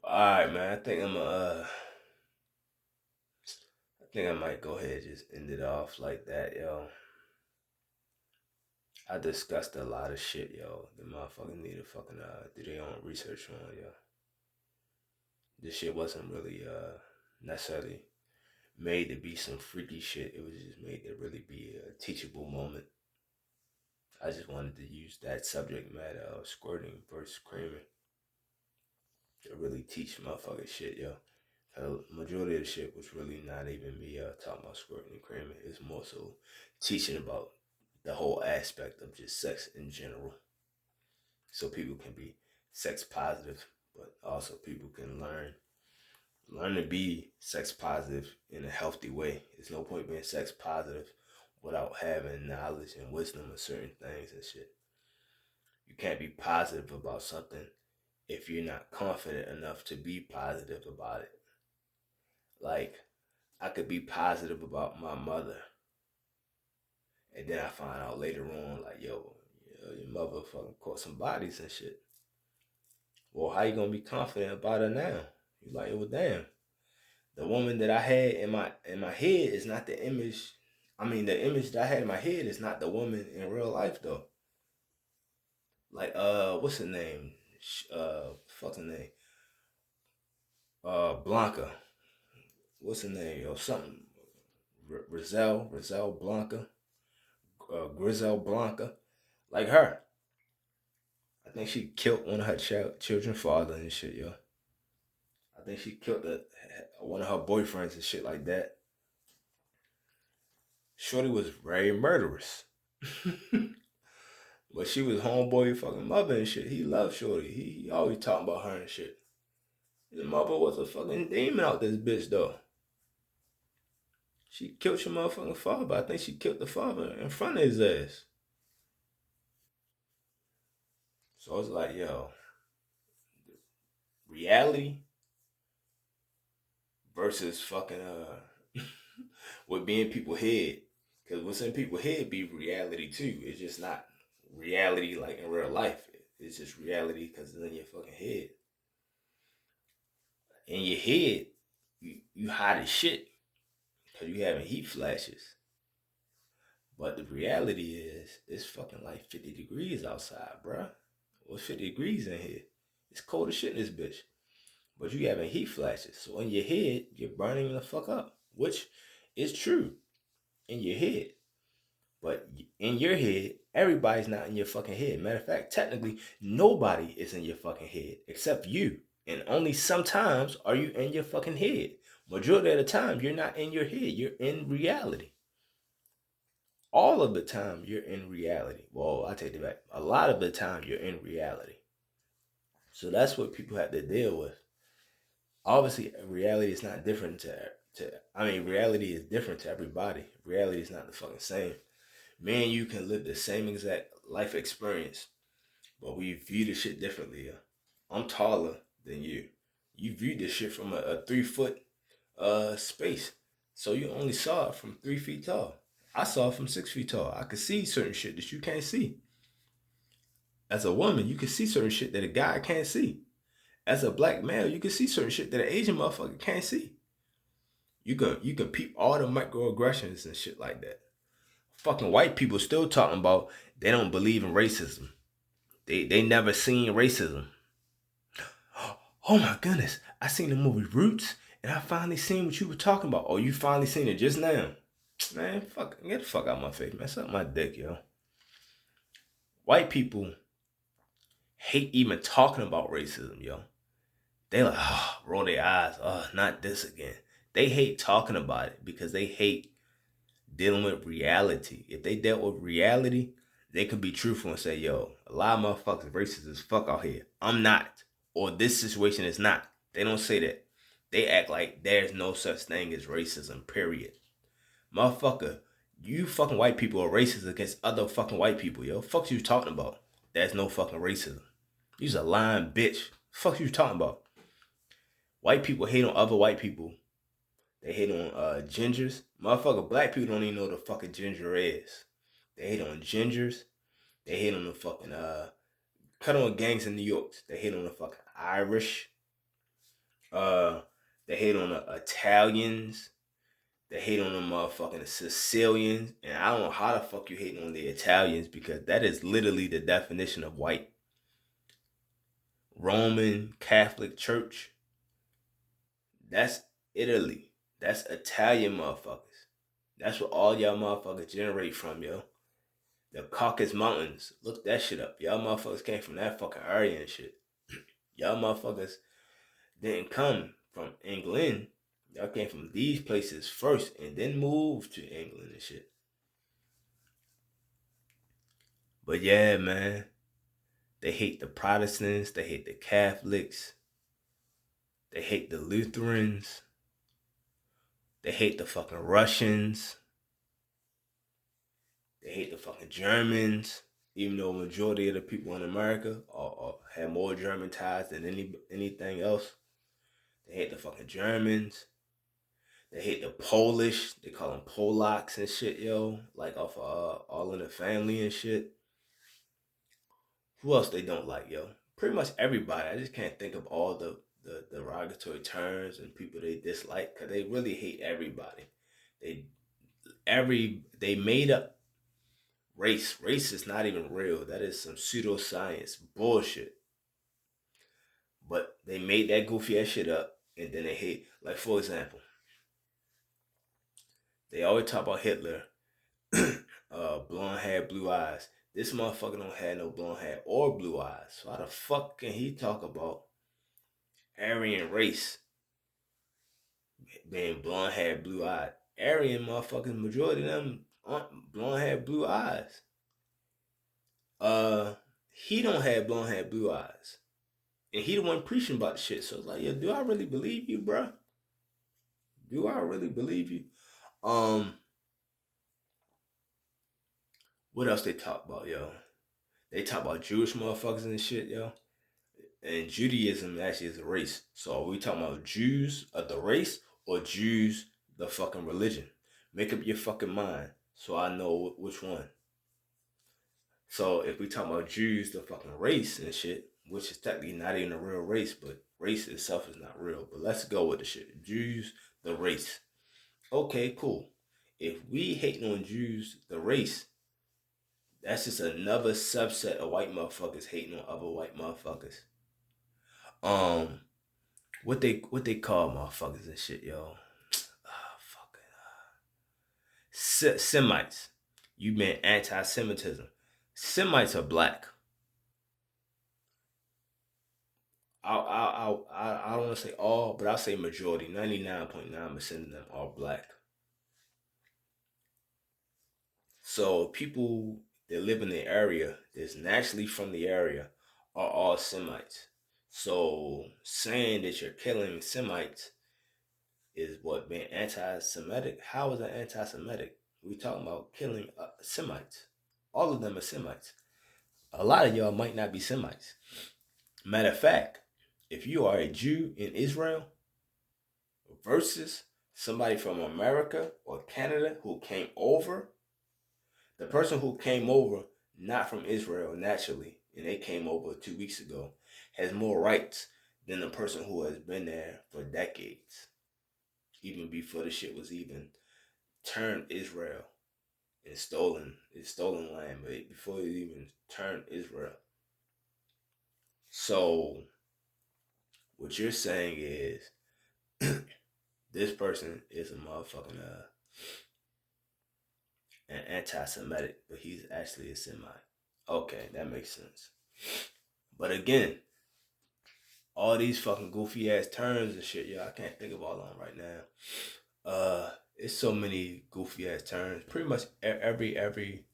All right, man. I think I might go ahead and just end it off like that, yo. I discussed a lot of shit, yo. The motherfuckers need to fucking do their own research on, yo. This shit wasn't really necessarily made to be some freaky shit. It was just made to really be a teachable moment. I just wanted to use that subject matter of squirting versus creaming to really teach motherfuckers shit, yo. Majority of the shit was really not even me talking about squirting and creaming. It's more so teaching about the whole aspect of just sex in general. So people can be sex positive, but also people can learn to be sex positive in a healthy way. There's no point being sex positive without having knowledge and wisdom of certain things and shit. You can't be positive about something if you're not confident enough to be positive about it. Like, I could be positive about my mother, and then I find out later on, like, yo, your mother fucking caught some bodies and shit. Well, how you gonna be confident about her now? You like, well, damn. The woman that I had in my head is not the image. I mean, the image that I had in my head is not the woman in real life though. Like, what's her name? Fuck's her name? Blanca. What's her name? Or something? Rizal Blanca. Grizel Blanca. Like her. I think she killed one of her children's father and shit, yo. I think she killed one of her boyfriends and shit like that. Shorty was very murderous. But she was homeboy fucking mother and shit. He loved Shorty. He always talking about her and shit. His mother was a fucking demon out this bitch though. She killed your motherfucking father, but I think she killed the father in front of his ass. So I was like, yo, reality versus fucking what being people head. Cause what's in people's head be reality too. It's just not reality like in real life. It's just reality because it's in your fucking head. In your head, you hot as shit because you having heat flashes. But the reality is, it's fucking like 50 degrees outside, bruh. What's 50 degrees in here? It's cold as shit in this bitch. But you having heat flashes. So in your head, you're burning the fuck up. Which is true in your head. But in your head, everybody's not in your fucking head. Matter of fact, technically, nobody is in your fucking head except you. And only sometimes are you in your fucking head. Majority of the time, you're not in your head. You're in reality. All of the time, you're in reality. Well, I take it back. A lot of the time, you're in reality. So that's what people have to deal with. Obviously, reality is not different reality is different to everybody. Reality is not the fucking same. Me and you can live the same exact life experience, but we view the shit differently. I'm taller than you. You view this shit from a 3 foot space. So you only saw it from 3 feet tall. I saw it from 6 feet tall. I could see certain shit that you can't see. As a woman, you can see certain shit that a guy can't see. As a black male, you can see certain shit that an Asian motherfucker can't see. You can peep all the microaggressions and shit like that. Fucking white people still talking about they don't believe in racism. They never seen racism. Oh my goodness, I seen the movie Roots, and I finally seen what you were talking about. Oh, you finally seen it just now. Man, fuck, get the fuck out of my face, man. Suck my dick, yo. White people hate even talking about racism, yo. They like, roll their eyes. Not this again. They hate talking about it because they hate dealing with reality. If they dealt with reality, they could be truthful and say, yo, a lot of motherfuckers racist as fuck out here. I'm not. Or this situation is not. They don't say that. They act like there's no such thing as racism, period. Motherfucker, you fucking white people are racist against other fucking white people, yo. Fuck you talking about? There's no fucking racism. You's a lying bitch. Fuck you talking about? White people hate on other white people. They hate on gingers. Motherfucker, black people don't even know what the fucking ginger is. They hate on gingers. They hate on the fucking cut on gangs in New York. They hate on the fucking Irish. They hate on the Italians. They hate on the motherfucking Sicilians, and I don't know how the fuck you hating on the Italians, because that is literally the definition of white. Roman Catholic Church, that's Italy. That's Italian motherfuckers. That's what all y'all motherfuckers generate from, yo. The Caucasus Mountains. Look that shit up. Y'all motherfuckers came from that fucking area and shit. Y'all motherfuckers didn't come from England. Y'all came from these places first and then moved to England and shit. But yeah, man. They hate the Protestants. They hate the Catholics. They hate the Lutherans. They hate the fucking Russians. They hate the fucking Germans. Even though a majority of the people in America have more German ties than anything else. They hate the fucking Germans. They hate the Polish. They call them Polacks and shit, yo. Like off All in the Family and shit. Who else they don't like, yo? Pretty much everybody. I just can't think of all the derogatory terms and people they dislike, because they really hate everybody. They made up race. Race is not even real. That is some pseudoscience bullshit. But they made that goofy ass shit up, and then they hate. Like, for example, they always talk about Hitler, blonde hair, blue eyes. This motherfucker don't have no blonde hair or blue eyes. So how the fuck can he talk about Aryan race being blonde hair, blue eyes? Aryan motherfuckers, majority of them aren't blonde hair, blue eyes. He don't have blonde hair, blue eyes. And he the one preaching about the shit. So it's like, yo, do I really believe you, bro? Do I really believe you? What else they talk about, yo? They talk about Jewish motherfuckers and shit, yo. And Judaism actually is a race. So are we talking about Jews of the race or Jews the fucking religion? Make up your fucking mind so I know which one. So if we talk about Jews the fucking race and shit, which is technically not even a real race, but race itself is not real. But let's go with the shit. Jews the race. Okay, cool. If we hating on Jews the race, that's just another subset of white motherfuckers hating on other white motherfuckers. What they call motherfuckers and shit, yo. Semites. You meant anti-Semitism. Semites are black. I don't want to say all, but I'll say majority. 99.9% of them are black. So people that live in the area, that's naturally from the area, are all Semites. So saying that you're killing Semites is what, being anti-Semitic? How is that anti-Semitic? We talking about killing Semites. All of them are Semites. A lot of y'all might not be Semites. Matter of fact, if you are a Jew in Israel versus somebody from America or Canada who came over, the person who came over not from Israel naturally, and they came over 2 weeks ago, has more rights than the person who has been there for decades, even before the shit was even turned Israel and stolen land, but before it even turned Israel. So what you're saying is this person is a motherfucking an anti-Semitic, but he's actually a Semite. Okay, that makes sense. But again, all these fucking goofy ass terms and shit, yo, I can't think of all of them right now. It's so many goofy ass terms. Pretty much every.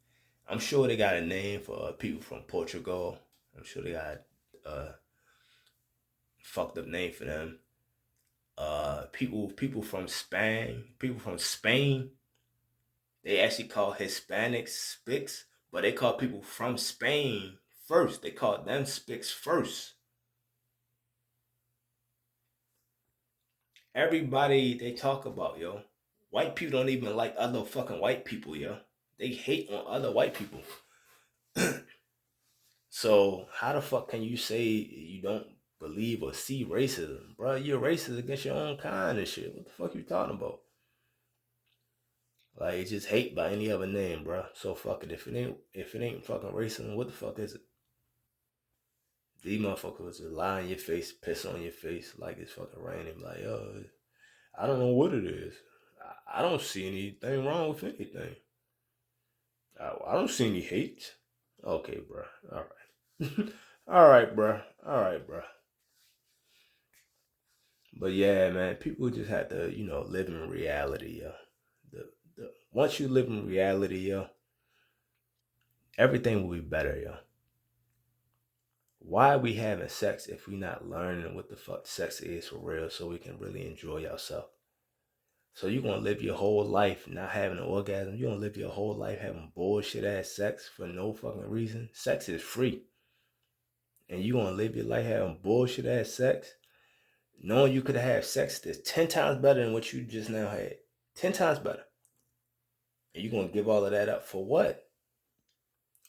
I'm sure they got a name for people from Portugal. I'm sure they got a fucked up name for them. People from Spain. People from Spain. They actually call Hispanics Spics, but they call people from Spain first. They call them Spics first. Everybody they talk about, yo. White people don't even like other fucking white people, yo. They hate on other white people. So how the fuck can you say you don't believe or see racism? Bro, you're racist against your own kind and shit. What the fuck you talking about? Like, it's just hate by any other name, bro. So fuck it. If it ain't fucking racism, what the fuck is it? These motherfuckers just lie in your face, piss on your face like it's fucking raining. Like, yo, I don't know what it is. I don't see anything wrong with anything. I don't see any hate. Okay, bro. All right. All right, bro. All right, bro. But yeah, man, people just have to, live in reality, yo. Once you live in reality, yo, everything will be better, yo. Why are we having sex if we not learning what the fuck sex is for real so we can really enjoy ourselves? So you gonna live your whole life not having an orgasm? You gonna live your whole life having bullshit ass sex for no fucking reason? Sex is free. And you gonna live your life having bullshit ass sex? Knowing you could have had sex that's 10 times better than what you just now had. 10 times better. And you gonna give all of that up for what?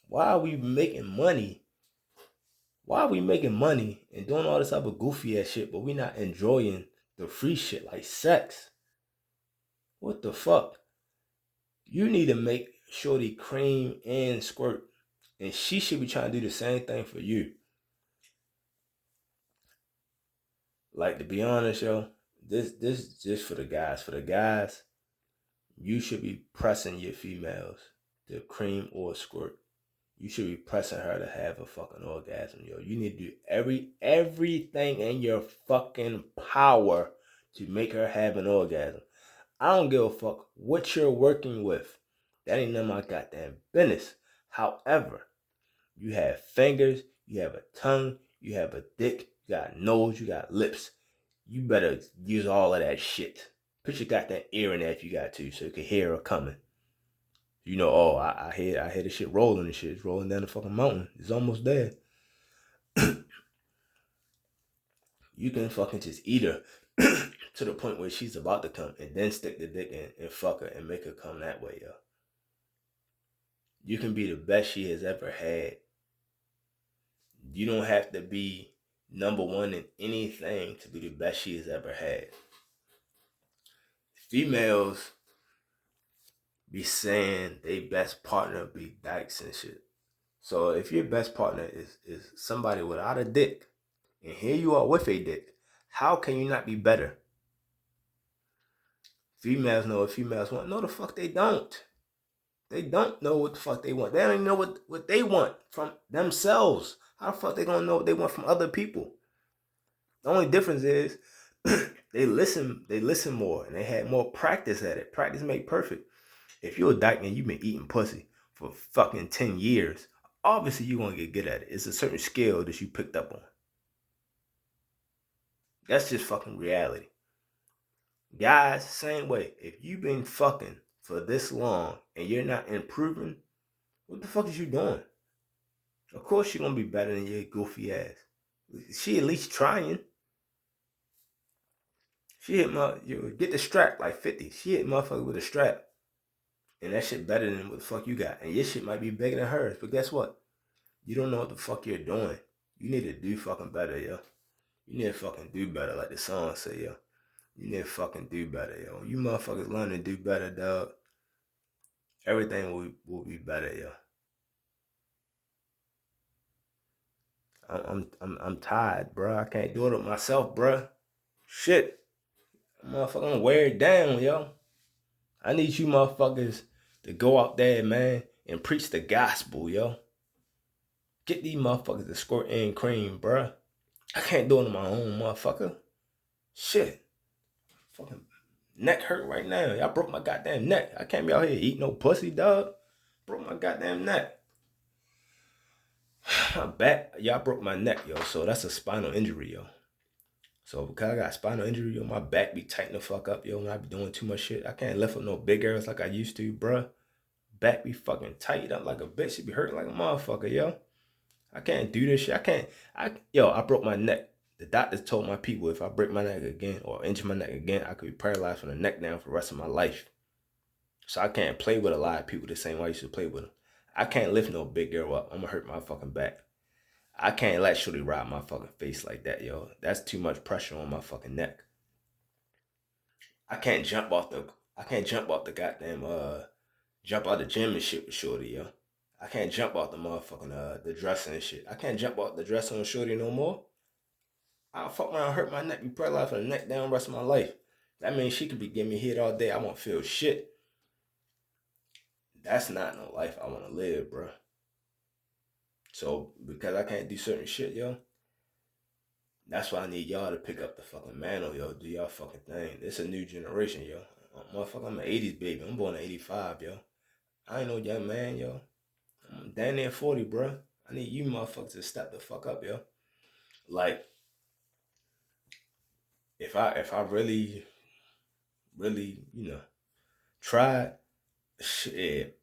Why are we making money? Why are we making money and doing all this other goofy ass shit, but we not enjoying the free shit like sex? What the fuck? You need to make Shorty cream and squirt. And she should be trying to do the same thing for you. Like, to be honest, yo, this is just for the guys. For the guys, you should be pressing your females to cream or squirt. You should be pressing her to have a fucking orgasm, yo. You need to do everything in your fucking power to make her have an orgasm. I don't give a fuck what you're working with. That ain't none of my goddamn business. However, you have fingers, you have a tongue, you have a dick, you got a nose, you got lips. You better use all of that shit. Put your goddamn ear in there if you got to, so you can hear her coming. I hear the shit rolling and shit. It's rolling down the fucking mountain. It's almost there. You can fucking just eat her to the point where she's about to come and then stick the dick in and fuck her and make her come that way, yo. You can be the best she has ever had. You don't have to be number one in anything to be the best she has ever had. Females be saying they best partner be dykes and shit. So if your best partner is somebody without a dick, and here you are with a dick, how can you not be better? Females know what females want. No, the fuck they don't. They don't know what the fuck they want. They don't even know what they want from themselves. How the fuck they gonna know what they want from other people? The only difference is they listen more and they had more practice at it. Practice make perfect. If you're a dyke and you've been eating pussy for fucking 10 years, obviously you're gonna get good at it. It's a certain skill that you picked up on. That's just fucking reality. Guys, same way. If you've been fucking for this long and you're not improving, what the fuck is you doing? Of course you're gonna be better than your goofy ass. She at least trying. She hit get the strap like 50. She hit motherfucker with a strap. And that shit better than what the fuck you got. And your shit might be bigger than hers. But guess what? You don't know what the fuck you're doing. You need to do fucking better, yo. You need to fucking do better, like the song say, yo. You need to fucking do better, yo. You motherfuckers learn to do better, dog. Everything will be better, yo. I'm tired, bro. I can't do it myself, bro. Shit. Motherfucker, I'm wear it down, yo. I need you motherfuckers to go out there, man, and preach the gospel, yo. Get these motherfuckers to squirt and cream, bro. I can't do it on my own, motherfucker. Shit. Fucking neck hurt right now. Y'all broke my goddamn neck. I can't be out here eating no pussy, dog. Broke my goddamn neck. My back, y'all broke my neck, yo. So that's a spinal injury, yo. So because I got spinal injury, yo, my back be tighten the fuck up, yo, when I be doing too much shit. I can't lift up no big girls like I used to, bruh. Back be fucking tightened up like a bitch. It be hurting like a motherfucker, yo. I can't do this shit. I broke my neck. The doctors told my people if I break my neck again or injure my neck again, I could be paralyzed from the neck down for the rest of my life. So I can't play with a lot of people the same way I used to play with them. I can't lift no big girl up. I'm gonna hurt my fucking back. I can't let Shorty ride my fucking face like that, yo. That's too much pressure on my fucking neck. I can't jump off the I can't jump out the goddamn jump out the gym and shit with shorty, yo. I can't jump out the motherfucking the dresser and shit. I can't jump out the dresser on shorty no more. I'll fuck around, hurt my neck, be paralyzed for the neck down the rest of my life. That means she could be giving me head all day. I won't feel shit. That's not no life I want to live, bro. So because I can't do certain shit, yo, that's why I need y'all to pick up the fucking mantle, yo. Do y'all fucking thing. It's a new generation, yo. Motherfucker, I'm an 80s baby. I'm born in 85, yo. I ain't no young man, yo. I'm damn near 40, bro. I need you motherfuckers to step the fuck up, yo. Like, if I really, tried, shit.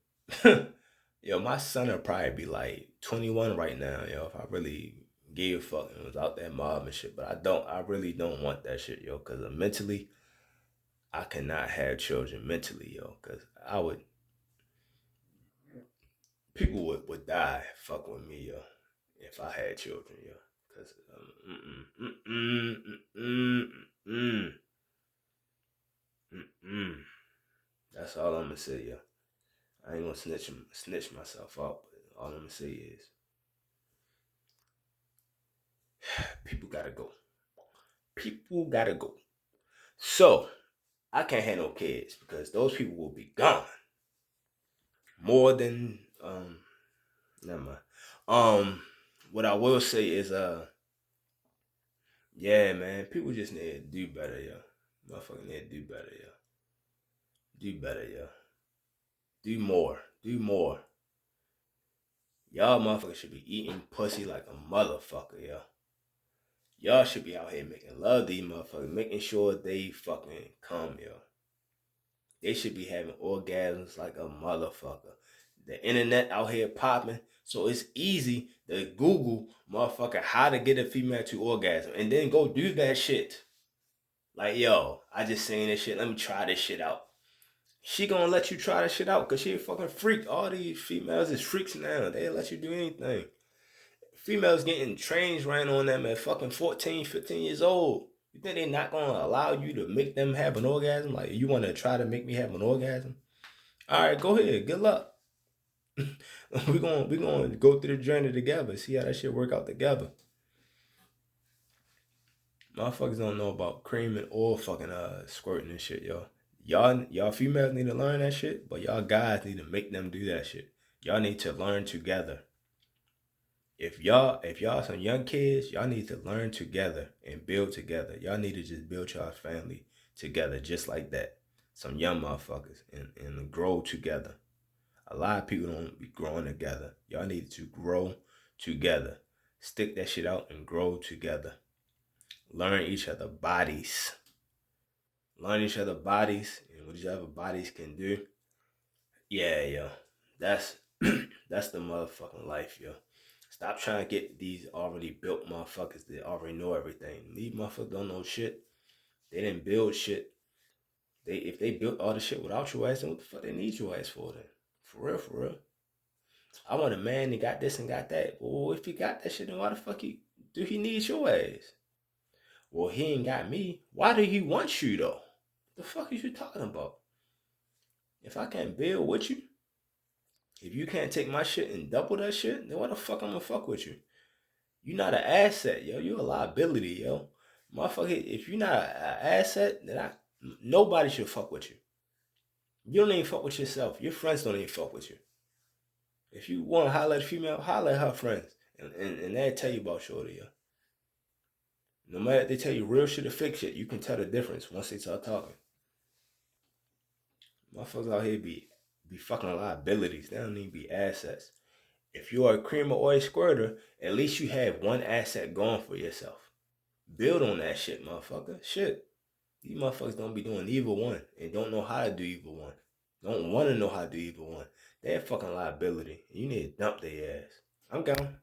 Yo, my son will probably be like 21 right now, yo, if I really gave a fuck and was out there mob and shit. But I really don't want that shit, yo, because mentally, I cannot have children mentally, yo, because people would die fucking with me, yo, if I had children, yo. Because, that's all I'm gonna say, yo. I ain't gonna snitch myself out, but all I'm gonna say is people gotta go. People gotta go. So I can't have no kids because those people will be gone. More than never mind. What I will say is yeah, man, people just need to do better, yo. Motherfucker need to do better, yo. Do better, yo. Do more. Do more. Y'all motherfuckers should be eating pussy like a motherfucker, yo. Y'all should be out here making love to these motherfuckers, making sure they fucking come, yo. They should be having orgasms like a motherfucker. The internet out here popping, so it's easy to Google motherfucker how to get a female to orgasm and then go do that shit. Like, yo, I just seen this shit. Let me try this shit out. She gonna let you try this shit out because she a fucking freak. All these females is freaks now. They'll let you do anything. Females getting trains ran on them at fucking 14, 15 years old. You think they not gonna allow you to make them have an orgasm? Like, you wanna try to make me have an orgasm? All right, go ahead. Good luck. we gonna go through the journey together. See how that shit work out together. Motherfuckers don't know about creaming or fucking squirting and shit, yo. Y'all females need to learn that shit, but y'all guys need to make them do that shit. Y'all need to learn together. If y'all some young kids, y'all need to learn together and build together. Y'all need to just build y'all family together just like that. Some young motherfuckers and grow together. A lot of people don't be growing together. Y'all need to grow together. Stick that shit out and grow together. Learn each other bodies. Learn each other bodies and what each other bodies can do. Yeah, yo. That's that's the motherfucking life, yo. Stop trying to get these already built motherfuckers that already know everything. These motherfuckers don't know shit. They didn't build shit. If they built all the shit without your ass, then what the fuck they need your ass for then? For real, for real. I want a man that got this and got that. Well, if he got that shit, then why the fuck do he need your ass? Well, he ain't got me. Why do he want you though? The fuck is you talking about? If I can't build with you, if you can't take my shit and double that shit, then why the fuck I'm gonna fuck with you? You not an asset, yo. You a liability, yo. Motherfucker, if you not an asset, then nobody should fuck with you. You don't even fuck with yourself. Your friends don't even fuck with you. If you want to holler at a female, holler at her friends. And they'll tell you about shorty, yo. No matter if they tell you real shit or fake shit, you can tell the difference once they start talking. Motherfuckers out here be fucking liabilities. They don't even be assets. If you are a creamer or a squirter, at least you have one asset going for yourself. Build on that shit, motherfucker. Shit. These motherfuckers don't be doing either one and don't know how to do either one. Don't want to know how to do either one. They're a fucking liability. You need to dump their ass. I'm gone.